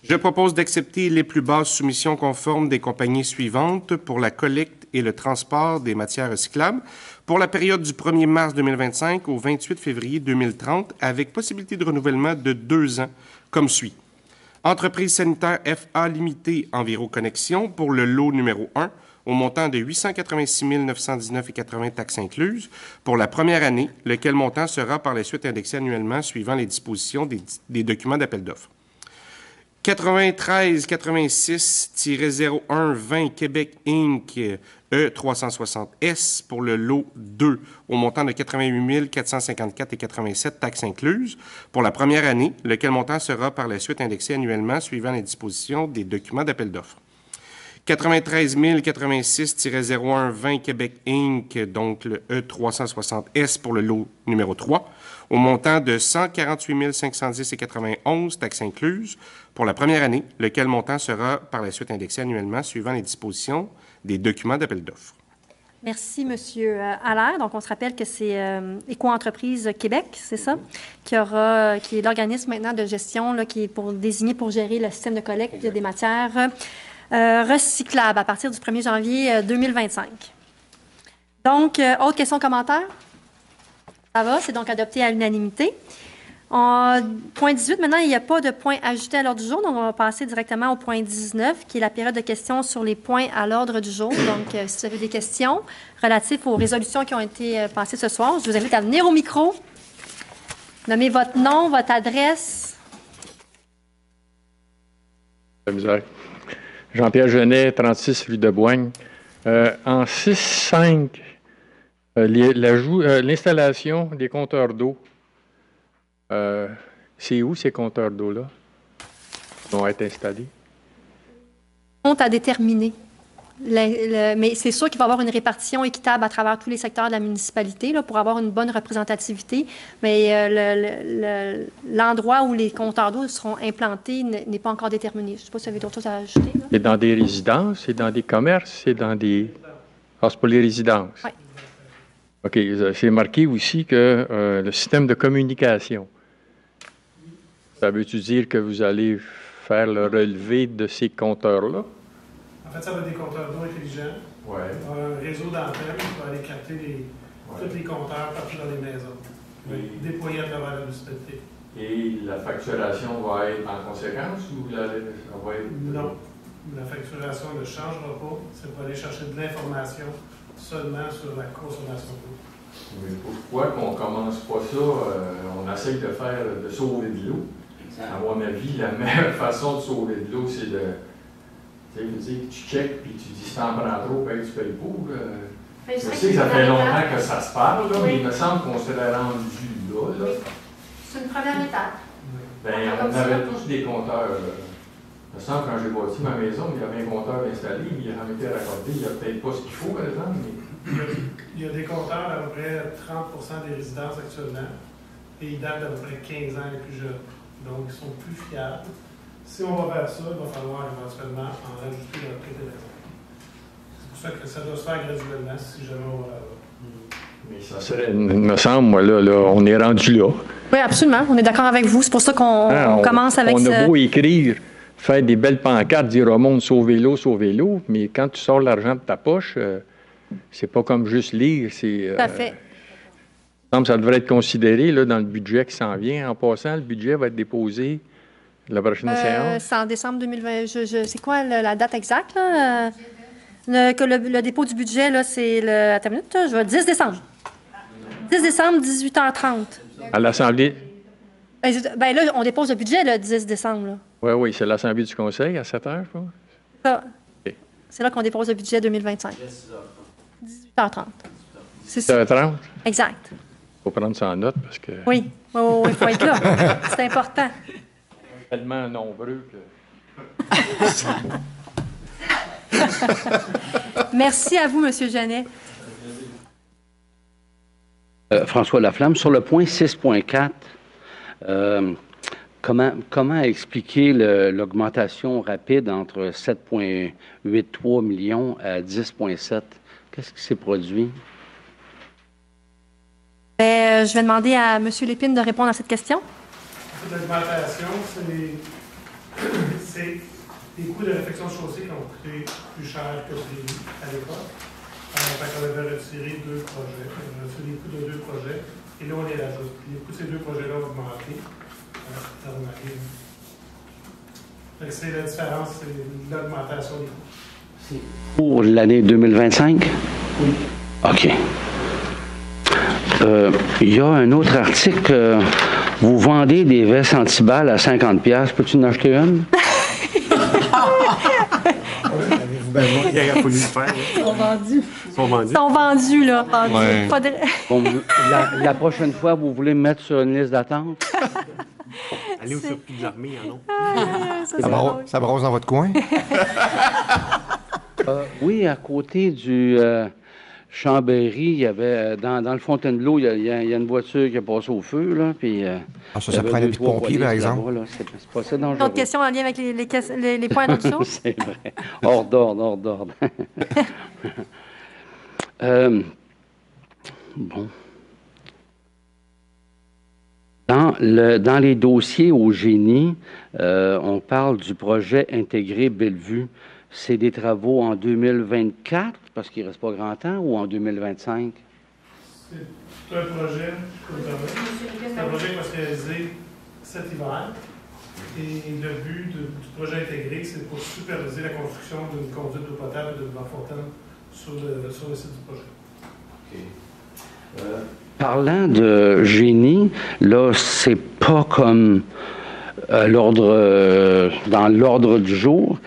Je propose d'accepter les plus basses soumissions conformes des compagnies suivantes pour la collecte et le transport des matières recyclables pour la période du 1er mars 2025 au 28 février 2030, avec possibilité de renouvellement de 2 ans, comme suit. Entreprise sanitaire FA Limitée Enviroconnexion pour le lot numéro 1, au montant de 886 919,80 taxes incluses pour la première année, lequel montant sera par la suite indexé annuellement suivant les dispositions des documents d'appel d'offres. 93-86-01-20 Québec Inc. E360S pour le lot 2 au montant de 88 454,87 taxes incluses pour la première année, lequel montant sera par la suite indexé annuellement suivant les dispositions des documents d'appel d'offres. 93 086-01-20 Québec Inc., donc le E360S pour le lot numéro 3, au montant de 148 510,91 taxes incluses pour la première année, lequel montant sera par la suite indexé annuellement suivant les dispositions des documents d'appel d'offres. Merci, M. Allaire. Donc, on se rappelle que c'est Éco-entreprise Québec, c'est ça, qui est l'organisme maintenant de gestion là, qui est désigné pour gérer le système de collecte des matières recyclables à partir du 1er janvier 2025. Donc, autres questions, commentaires? Ça va, c'est donc adopté à l'unanimité. Point 18, maintenant, il n'y a pas de point ajouté à l'ordre du jour, donc on va passer directement au point 19, qui est la période de questions sur les points à l'ordre du jour. Donc, si vous avez des questions relatives aux résolutions qui ont été passées ce soir, je vous invite à venir au micro, nommer votre nom, votre adresse. Jean-Pierre Genet, 36 rue de Boigne. En 6.5, l'installation des compteurs d'eau. C'est où ces compteurs d'eau-là vont être installés? Compte à déterminer. Mais c'est sûr qu'il va y avoir une répartition équitable à travers tous les secteurs de la municipalité là, pour avoir une bonne représentativité. Mais l'endroit où les compteurs d'eau seront implantés n'est pas encore déterminé. Je ne sais pas si vous avez d'autres choses à ajouter. C'est dans des résidences, c'est dans des commerces, c'est dans des... Ah, c'est pour les résidences? Oui. OK. C'est marqué aussi que le système de communication. Ça veut-tu dire que vous allez faire le relevé de ces compteurs-là? En fait, ça va être des compteurs d'eau intelligents. Ouais. Un réseau d'antennes qui va aller capter tous les compteurs partout dans les maisons. Déployés à travers la municipalité. Et la facturation va être en conséquence ou ça va être... Non. La facturation ne changera pas. C'est pour aller chercher de l'information seulement sur la consommation d'eau. Mais pourquoi qu'on ne commence pas ça? On essaye de sauver de l'eau. À mon avis, la meilleure façon de sauver de l'eau, c'est de... Tu checkes, puis tu dis si t'en prends trop, tu payes pas. Je sais que ça fait longtemps que ça se parle, là, mais il me semble qu'on serait rendu là. Oui. C'est une première étape. Bien, on avait tous des compteurs. Il me semble quand j'ai bâti ma maison, il y avait un compteur installé, mais il a jamais été raccordé. Il n'y a peut-être pas ce qu'il faut, par exemple. Mais... Il y a des compteurs à peu près 30% des résidences actuellement, et ils datent d'à peu près 15 ans et plus jeunes. Donc, ils sont plus fiables. Si on va vers ça, il va falloir éventuellement en rajouter dans toutes les maisons. C'est pour ça que ça doit se faire graduellement, si jamais on va là-bas. Mais ça serait, il me semble, moi, là, on est rendu là. Oui, absolument. On est d'accord avec vous. C'est pour ça qu'on commence avec ça. On a beau écrire, faire des belles pancartes, dire au monde sauvez l'eau, mais quand tu sors l'argent de ta poche, c'est pas comme juste lire. Tout à fait. Ça devrait être considéré là, dans le budget qui s'en vient. En passant, le budget va être déposé la prochaine séance. C'est en décembre 2020. C'est quoi la date exacte? Là? Le dépôt du budget, là, c'est le... Attends une minute, je vais 10 décembre. 10 décembre, 18h30. À l'Assemblée? Ben là, on dépose le budget le 10 décembre. Oui, c'est l'Assemblée du Conseil à 7 h, je crois. Ça. Okay. C'est là qu'on dépose le budget 2025. 18h30. C'est ça. 18h30? Exact. Il faut prendre ça en note parce que... Oui, il faut être là. C'est important. Tellement nombreux que... Merci à vous, M. Genet. François Laflamme, sur le point 6.4, comment expliquer l'augmentation rapide entre 7,83 millions à 10,7? Qu'est-ce qui s'est produit? Je vais demander à M. Lépine de répondre à cette question. L'augmentation, c'est les coûts de réfection de chaussée qui ont coûté plus cher que prévu à l'époque. On avait retiré 2 projets. On a retiré les coûts de 2 projets. Et là, on les rajoute. Les coûts de ces 2 projets-là ont augmenté. C'est la différence, c'est l'augmentation des coûts. Pour l'année 2025? Oui. OK. Il y a un autre article. Vous vendez des vestes anti-balles à 50$. Peux-tu en acheter une? Ben, moi, il aurait fallu le faire. Ils sont vendus. Ils sont vendus. Ils sont vendus, là. Ouais. Faudrait- Bon, la prochaine fois, vous voulez me mettre sur une liste d'attente? Allez au circuit de l'armée, non? Ça brosse dans votre coin? Oui, à côté du Chambéry, il y avait, dans le Fontainebleau, il y a une voiture qui a passé au feu, là, puis... ça prend un habit de pompier, par exemple. Là, c'est pas ça dangereux. D'autres questions en lien avec les points d'ordre du jour? C'est vrai. Hors d'ordre. Bon. Dans les dossiers au génie, on parle du projet intégré Bellevue. C'est des travaux en 2024, parce qu'il ne reste pas grand temps, ou en 2025? C'est un projet, c'est un projet qui va se réaliser cet hiver. Et le but du projet intégré, c'est pour superviser la construction d'une conduite d'eau potable et de la fontaine sur le site du projet. Parlant de génie, là, c'est pas comme dans l'ordre du jour.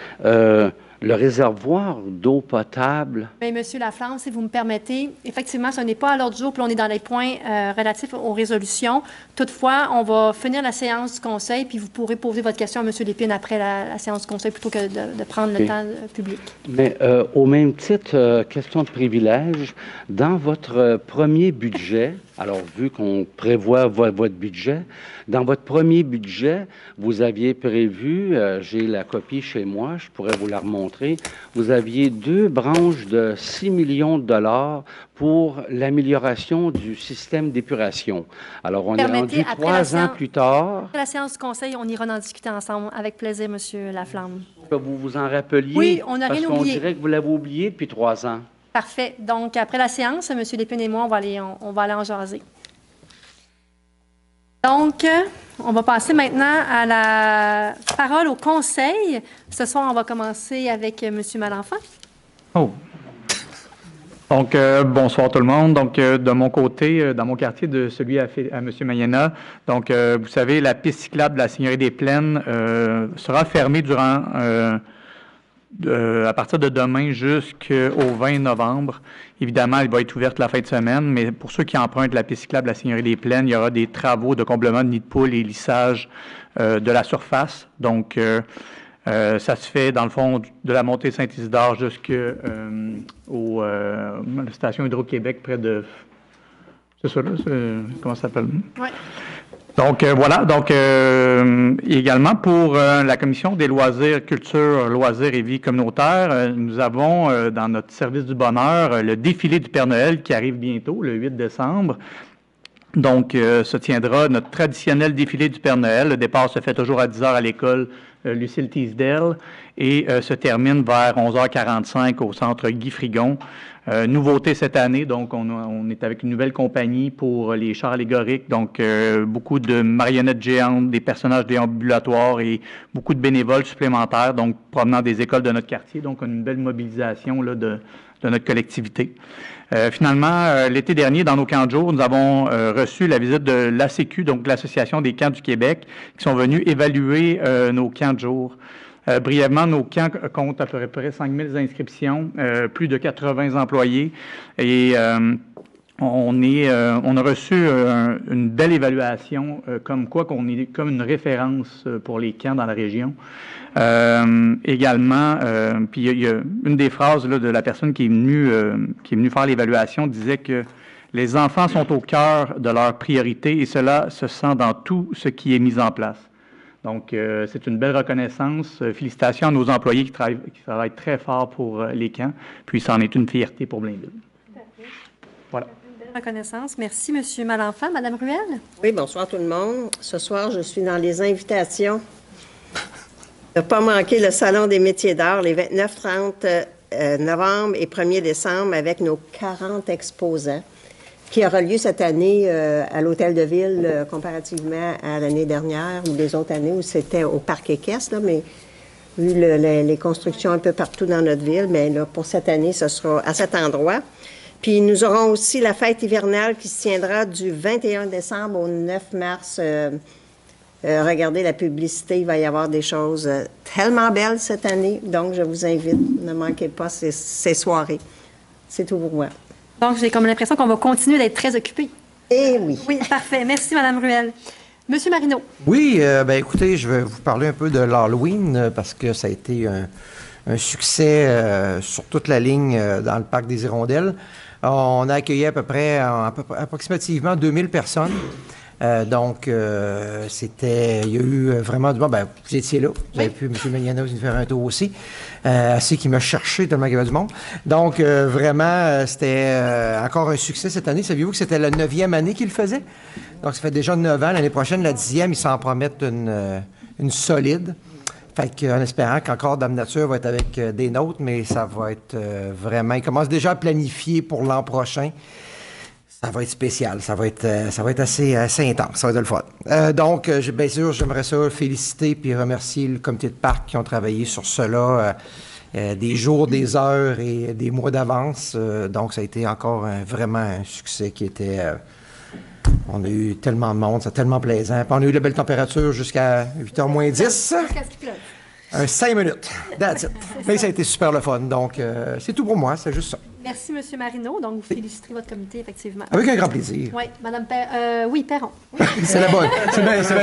Le réservoir d'eau potable. Bien, Monsieur Laflamme, si vous me permettez, effectivement, ce n'est pas à l'ordre du jour, puis on est dans les points relatifs aux résolutions. Toutefois, on va finir la séance du Conseil, puis vous pourrez poser votre question à M. Lépine après la séance du Conseil, plutôt que de prendre le temps public. Mais au même titre, question de privilège, dans votre premier budget, alors vu qu'on prévoit votre budget, dans votre premier budget, vous aviez prévu, j'ai la copie chez moi, je pourrais vous la remontrer, vous aviez 2 branches de 6 millions de dollars pour l'amélioration du système d'épuration. Alors, on est rendu 3 ans plus tard. Après la séance du Conseil, on ira en discuter ensemble. Avec plaisir, M. Laflamme. Vous vous en rappeliez? Oui, on n'a rien oublié. Parce qu'on dirait que vous l'avez oublié depuis 3 ans. Parfait. Donc, après la séance, M. Lépine et moi, on va aller en jaser. Donc, on va passer maintenant à la parole au Conseil. Ce soir, on va commencer avec M. Malenfant. Oh. Donc, bonsoir tout le monde. Donc, de mon côté, dans mon quartier, de celui à M. Mayena, donc, vous savez, la piste cyclable de la Seigneurie des Plaines sera fermée durant, à partir de demain jusqu'au 20 novembre. Évidemment, elle va être ouverte la fin de semaine, mais pour ceux qui empruntent la piste cyclable de la Seigneurie des Plaines, il y aura des travaux de comblement de nid de poule et lissage de la surface. Donc, ça se fait, dans le fond, de la montée Saint-Isidore jusqu'à la station Hydro-Québec, près de... C'est ça, là? Comment ça s'appelle? Oui. Donc, voilà. Donc, également, pour la Commission des loisirs, culture, loisirs et vie communautaire, nous avons, dans notre service du bonheur, le défilé du Père Noël qui arrive bientôt, le 8 décembre. Donc, se tiendra notre traditionnel défilé du Père Noël. Le départ se fait toujours à 10 h à l'école Lucille Teasdale et se termine vers 11h45 au centre Guy Frigon. Nouveauté cette année, donc on est avec une nouvelle compagnie pour les chars allégoriques, donc beaucoup de marionnettes géantes, des personnages déambulatoires et beaucoup de bénévoles supplémentaires, donc provenant des écoles de notre quartier, donc une belle mobilisation là, de notre collectivité. Finalement, l'été dernier, dans nos camps de jour, nous avons reçu la visite de l'ACQ, donc l'Association des camps du Québec, qui sont venus évaluer nos camps de jour. Brièvement, nos camps comptent à peu près 5 000 inscriptions, plus de 80 employés et on a reçu une belle évaluation comme quoi qu'on est comme une référence pour les camps dans la région. Également, puis il y a une des phrases là, de la personne qui est venue faire l'évaluation disait que les enfants sont au cœur de leurs priorités et cela se sent dans tout ce qui est mis en place. Donc, c'est une belle reconnaissance. Félicitations à nos employés qui travaillent très fort pour les camps. Puis, c'en est une fierté pour Blainville. Voilà. Une belle reconnaissance. Merci, M. Malenfant. Mme Ruel? Oui, bonsoir tout le monde. Ce soir, je suis dans les invitations. Ne pas manquer le Salon des métiers d'art les 29, 30 novembre et 1er décembre avec nos 40 exposants, qui aura lieu cette année à l'Hôtel de Ville comparativement à l'année dernière ou les autres années où c'était au Parc Équestre, là, mais vu les constructions un peu partout dans notre ville, mais là, pour cette année, ce sera à cet endroit. Puis nous aurons aussi la fête hivernale qui se tiendra du 21 décembre au 9 mars regardez la publicité, il va y avoir des choses tellement belles cette année. Donc, je vous invite, ne manquez pas ces soirées. C'est tout pour moi. Donc, j'ai comme l'impression qu'on va continuer d'être très occupés. Eh oui. Oui, parfait. Merci, Mme Ruel. Monsieur Marino. Oui, ben écoutez, je vais vous parler un peu de l'Halloween parce que ça a été un succès sur toute la ligne dans le parc des Hirondelles. On a accueilli approximativement 2000 personnes. Donc, il y a eu vraiment du bon. Ben, vous étiez là. Vous avez pu, M. Magnana, vous faire un tour aussi. Assez qui m'a cherché tellement qu'il y avait du monde. Donc, vraiment, c'était encore un succès cette année. Saviez-vous que c'était la 9e année qu'il le faisait? Donc, ça fait déjà 9 ans. L'année prochaine, la 10e, ils s'en promettent une solide. Fait qu'en espérant qu'encore Dame Nature va être avec des nôtres, mais ça va être vraiment... Ils commencent déjà à planifier pour l'an prochain. Ça va être spécial. Ça va être assez intense. Ça va être le fun. Donc, bien sûr, j'aimerais ça féliciter puis remercier le comité de parc qui ont travaillé sur cela des jours, des heures et des mois d'avance. Donc, ça a été encore vraiment un succès qui était... on a eu tellement de monde, c'est tellement plaisant. Puis on a eu la belle température jusqu'à 8h moins 10. Jusqu'à ce qu'il pleuve. 5 minutes. That's it. Mais ça a été super le fun. Donc, c'est tout pour moi. C'est juste ça. Merci, M. Marino. Donc, vous féliciterez votre comité, effectivement. Avec un grand plaisir. Oui, Mme Perron. C'est la bonne. C'est bien ça.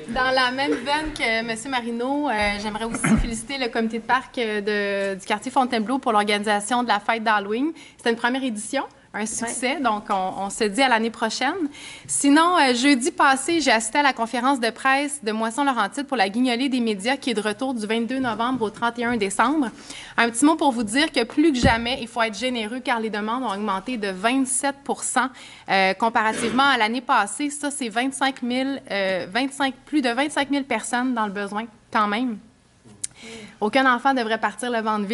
Dans la même veine que M. Marino, j'aimerais aussi féliciter le comité de parc du quartier Fontainebleau pour l'organisation de la fête d'Halloween. C'était une première édition. Un succès, donc on se dit à l'année prochaine. Sinon, jeudi passé, j'ai assisté à la conférence de presse de Moisson-Laurentide pour la guignolée des médias qui est de retour du 22 novembre au 31 décembre. Un petit mot pour vous dire que plus que jamais, il faut être généreux car les demandes ont augmenté de 27 comparativement à l'année passée. Ça, c'est plus de 25 000 personnes dans le besoin quand même. Aucun enfant devrait partir le ventre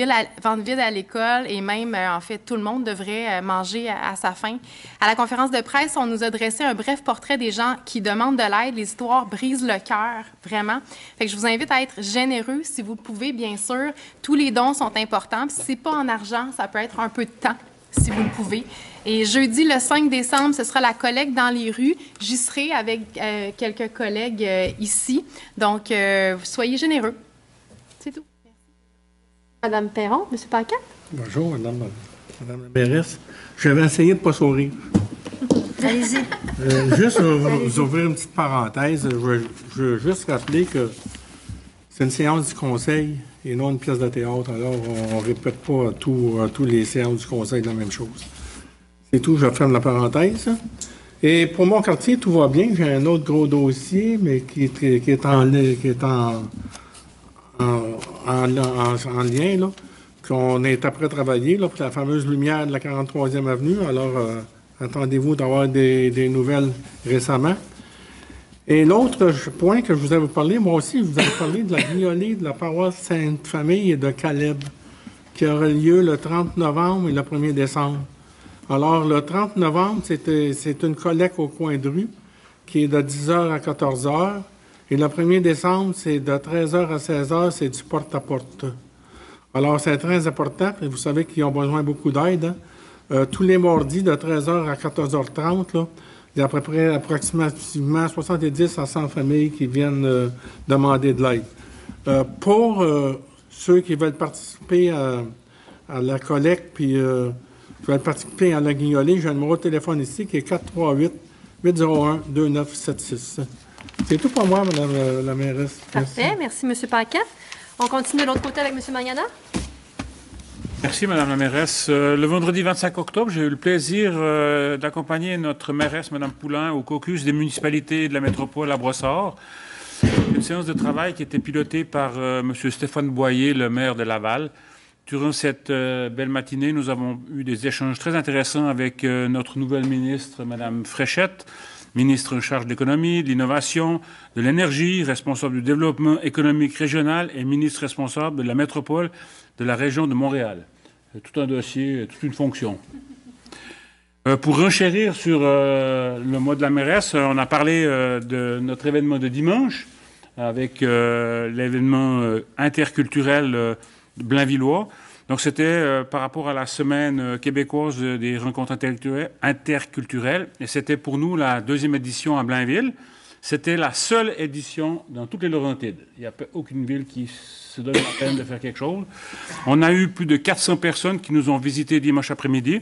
vide à l'école et même, en fait, tout le monde devrait manger à sa faim. À la conférence de presse, on nous a dressé un bref portrait des gens qui demandent de l'aide. Les histoires brisent le cœur, vraiment. Fait que je vous invite à être généreux si vous le pouvez, bien sûr. Tous les dons sont importants. Puis si c'est pas en argent, ça peut être un peu de temps, si vous le pouvez. Et jeudi, le 5 décembre, ce sera la collecte dans les rues. J'y serai avec quelques collègues ici. Donc, soyez généreux. C'est tout. Mme Perron, M. Paquette. Bonjour, Madame la mairesse. J'avais essayé de ne pas sourire. Allez-y. Juste vous ouvrir une petite parenthèse. Je veux juste rappeler que c'est une séance du conseil et non une pièce de théâtre. Alors, on ne répète pas tous les séances du conseil la même chose. C'est tout, je ferme la parenthèse. Et pour mon quartier, tout va bien. J'ai un autre gros dossier, mais qui est en lien, là, qu'on est après travailler là, pour la fameuse lumière de la 43e avenue. Alors, attendez-vous d'avoir des nouvelles récemment. Et l'autre point que je vous avais parlé, moi aussi, je vous avais parlé de la guignolée de la paroisse Sainte-Famille et de Caleb, qui aura lieu le 30 novembre et le 1er décembre. Alors, le 30 novembre, c'est une collecte au coin de rue qui est de 10h à 14h. Et le 1er décembre, c'est de 13h à 16h, c'est du porte-à-porte. Alors, c'est très important, et vous savez qu'ils ont besoin beaucoup d'aide. Hein? Tous les mardis, de 13h à 14h30, là, il y a à peu près approximativement 70 à 100 familles qui viennent demander de l'aide. Pour ceux qui veulent participer à la collecte, puis veulent participer à la guignolée, j'ai un numéro de téléphone ici qui est 438-801-2976. C'est tout pour moi, Mme la mairesse. Parfait. Merci, M. Paquette. On continue de l'autre côté avec M. Magnana. Merci, Mme la mairesse. Le vendredi 25 octobre, j'ai eu le plaisir d'accompagner notre mairesse, Mme Poulain, au caucus des municipalités de la métropole à Brossard. Une séance de travail qui était pilotée par M. Stéphane Boyer, le maire de Laval. Durant cette belle matinée, nous avons eu des échanges très intéressants avec notre nouvelle ministre, Mme Fréchette, ministre en charge de l'économie, de l'innovation, de l'énergie, responsable du développement économique régional et ministre responsable de la métropole de la région de Montréal. Tout un dossier, toute une fonction. Pour renchérir sur le mot de la mairesse, on a parlé de notre événement de dimanche avec l'événement interculturel Blainvillois. Donc, c'était par rapport à la semaine québécoise des rencontres interculturelles. Et c'était pour nous la 2e édition à Blainville. C'était la seule édition dans toutes les Laurentides. Il n'y a aucune ville qui se donne la peine de faire quelque chose. On a eu plus de 400 personnes qui nous ont visités dimanche après-midi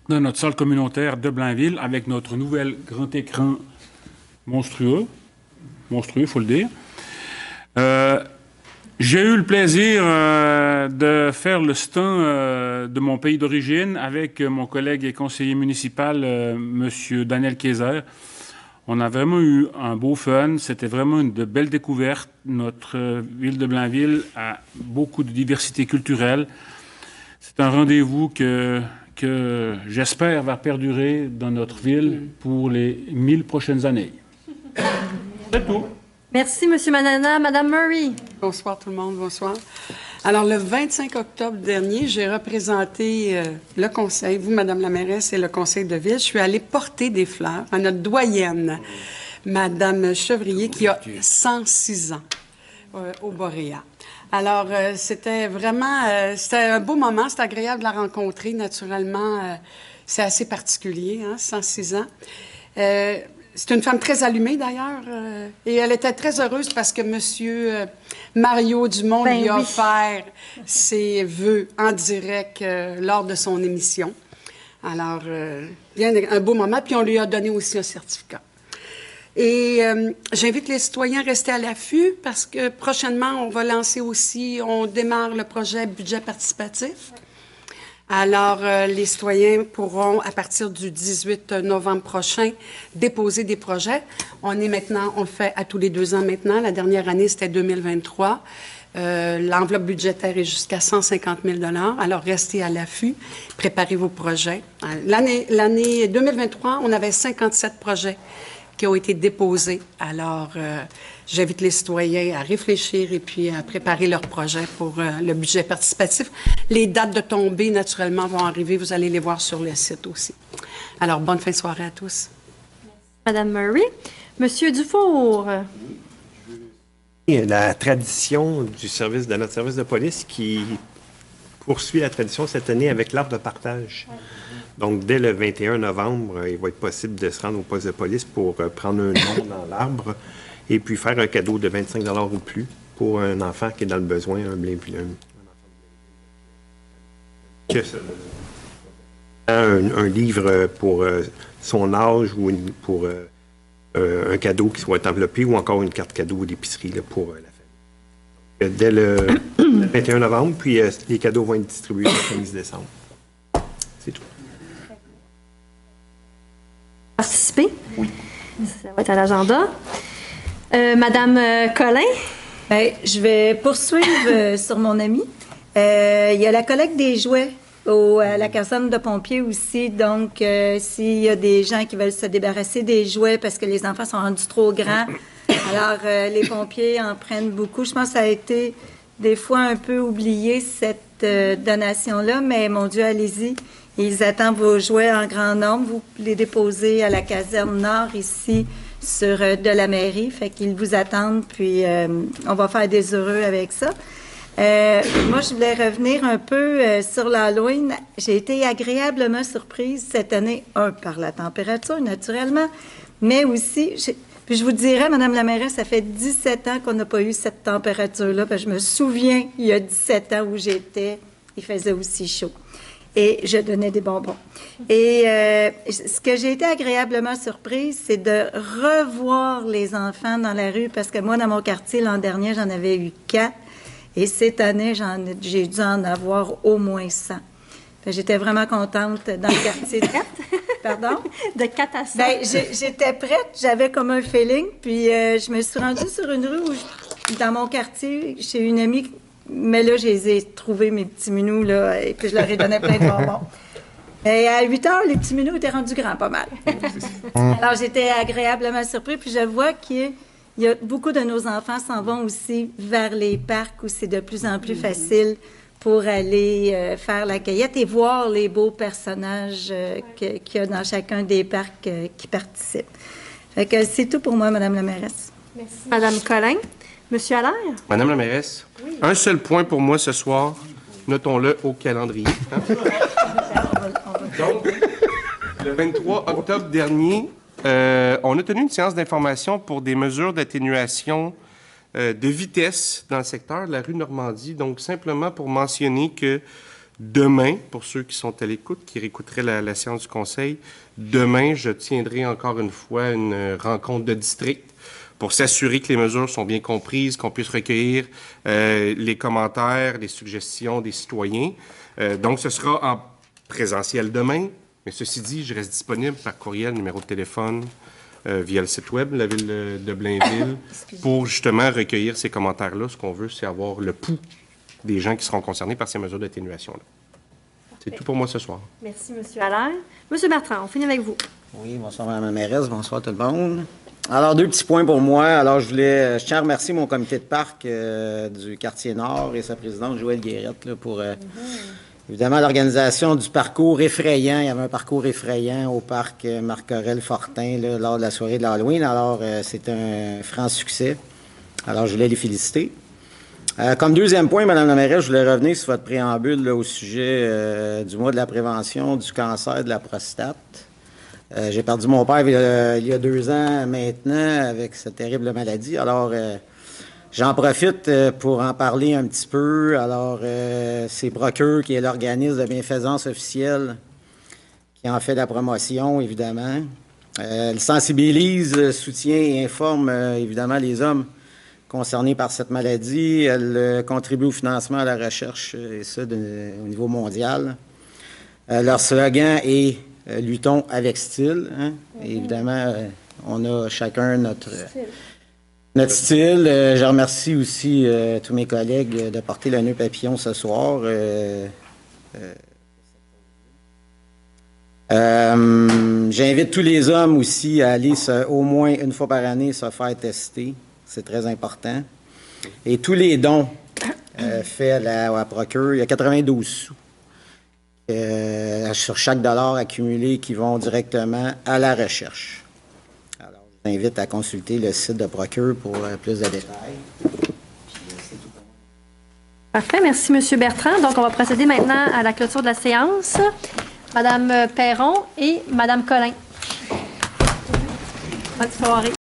dans notre salle communautaire de Blainville avec notre nouvel grand écran monstrueux, il faut le dire. J'ai eu le plaisir de faire le stand de mon pays d'origine avec mon collègue et conseiller municipal, M. Daniel Kayser. On a vraiment eu un beau fun. C'était vraiment une de belles découvertes. Notre ville de Blainville a beaucoup de diversité culturelle. C'est un rendez-vous que j'espère va perdurer dans notre ville pour les 1000 prochaines années. C'est tout. Merci, M. Manana. Madame Murray. Bonsoir tout le monde, bonsoir. Alors, le 25 octobre dernier, j'ai représenté le conseil, vous, Madame la mairesse, et le conseil de ville. Je suis allée porter des fleurs à notre doyenne, Madame Chevrier, qui a 106 ans au Boréa. Alors, c'était vraiment, c'était un beau moment, c'était agréable de la rencontrer. Naturellement, c'est assez particulier, hein, 106 ans. C'est une femme très allumée, d'ailleurs, et elle était très heureuse parce que M. Mario Dumont lui a offert ses vœux en direct lors de son émission. Alors, bien un beau moment, puis on lui a donné aussi un certificat. Et j'invite les citoyens à rester à l'affût parce que prochainement, on va lancer aussi, on démarre le projet budget participatif. Alors, les citoyens pourront, à partir du 18 novembre prochain, déposer des projets. On le fait à tous les 2 ans maintenant. La dernière année, c'était 2023. L'enveloppe budgétaire est jusqu'à 150 000 $. Alors, restez à l'affût. Préparez vos projets. L'année 2023, on avait 57 projets qui ont été déposés. Alors, j'invite les citoyens à réfléchir et puis à préparer leurs projets pour le budget participatif. Les dates de tombée, naturellement, vont arriver. Vous allez les voir sur le site aussi. Alors, bonne fin de soirée à tous. Madame Murray. Monsieur Dufour. La tradition de notre service de police qui poursuit la tradition cette année avec l'arbre de partage. Donc, dès le 21 novembre, il va être possible de se rendre au poste de police pour prendre un nom dans l'arbre et puis faire un cadeau de 25 $ ou plus pour un enfant qui est dans le besoin, un livre pour son âge ou pour un cadeau qui soit enveloppé ou encore une carte cadeau d'épicerie pour la famille. Dès le 21 novembre, puis les cadeaux vont être distribués le 15 décembre. C'est tout. Participer? Oui. Ça va être à l'agenda. Madame Collin? Bien, je vais poursuivre sur mon ami. Il y a la collecte des jouets à la caserne de pompiers aussi. Donc, s'il y a des gens qui veulent se débarrasser des jouets parce que les enfants sont rendus trop grands, alors les pompiers en prennent beaucoup. Je pense que ça a été des fois un peu oublié, cette donation-là, mais mon Dieu, allez-y. Ils attendent vos jouets en grand nombre. Vous les déposez à la caserne Nord ici sur de la mairie. Fait qu'ils vous attendent, puis on va faire des heureux avec ça. Moi, je voulais revenir un peu sur l'Halloween. J'ai été agréablement surprise cette année, par la température, naturellement, mais aussi, puis je vous dirais, Madame la mairesse, ça fait 17 ans qu'on n'a pas eu cette température-là. Je me souviens, il y a 17 ans où j'étais, il faisait aussi chaud. Et je donnais des bonbons. Et ce que j'ai été agréablement surprise, c'est de revoir les enfants dans la rue, parce que moi, dans mon quartier, l'an dernier, j'en avais eu 4. Et cette année, j'ai dû en avoir au moins 100. J'étais vraiment contente dans le quartier. De 4? Pardon? De 4 à 100. Bien, j'étais prête, j'avais comme un feeling, puis je me suis rendue sur une rue dans mon quartier, chez une amie. Mais là, je les ai trouvés, mes petits minous, là, et puis je leur ai donné plein de bonbons. Et à 8 heures, les petits minous étaient rendus grands, pas mal. Alors, j'étais agréablement surprise, puis je vois qu'il y a beaucoup de nos enfants s'en vont aussi vers les parcs où c'est de plus en plus facile pour aller faire la cueillette et voir les beaux personnages qu'il y a dans chacun des parcs qui participent. Fait que c'est tout pour moi, Madame la mairesse. Merci. Madame Collin. Monsieur Allaire? Madame la mairesse, oui. Un seul point pour moi ce soir, notons-le au calendrier. Hein? Donc, le 23 octobre dernier, on a tenu une séance d'information pour des mesures d'atténuation de vitesse dans le secteur de la rue Normandie. Donc, simplement pour mentionner que demain, pour ceux qui sont à l'écoute, qui réécouteraient la séance du Conseil, demain, je tiendrai encore une fois une rencontre de district pour s'assurer que les mesures sont bien comprises, qu'on puisse recueillir les commentaires, les suggestions des citoyens. Donc, ce sera en présentiel demain, mais ceci dit, je reste disponible par courriel, numéro de téléphone, via le site web de la Ville de Blainville, pour justement recueillir ces commentaires-là. Ce qu'on veut, c'est avoir le pouls des gens qui seront concernés par ces mesures d'atténuation-là. C'est tout pour moi ce soir. Merci, M. Allaire. M. Bertrand, on finit avec vous. Oui, bonsoir, Mme la mairesse. Bonsoir, tout le monde. Alors, 2 petits points pour moi. Alors, je tiens à remercier mon comité de parc du quartier Nord et sa présidente, Joëlle Guérette, là, pour, évidemment, l'organisation du parcours effrayant. Il y avait un parcours effrayant au parc Marc-Aurèle-Fortin là, lors de la soirée de l'Halloween. Alors, c'est un franc succès. Alors, je voulais les féliciter. Comme deuxième point, Mme la mairesse, je voulais revenir sur votre préambule là, au sujet du mois de la prévention du cancer de la prostate. J'ai perdu mon père il y a 2 ans maintenant avec cette terrible maladie. Alors, j'en profite pour en parler un petit peu. Alors, c'est Procure qui est l'organisme de bienfaisance officielle qui en fait la promotion, évidemment. Elle sensibilise, soutient et informe, évidemment, les hommes concernés par cette maladie. Elle contribue au financement à la recherche, et ça au niveau mondial. Leur slogan est « Luttons avec style ». Hein? Et évidemment, on a chacun notre style. Je remercie aussi tous mes collègues de porter le nœud papillon ce soir. J'invite tous les hommes aussi à aller au moins une fois par année se faire tester. C'est très important. Et tous les dons faits à la Procure, il y a 92 sous sur chaque dollar accumulé qui vont directement à la recherche. Alors, je vous invite à consulter le site de Procure pour plus de détails. Parfait. Merci, M. Bertrand. Donc, on va procéder maintenant à la clôture de la séance. Mme Perron et Mme Collin. Bonne soirée.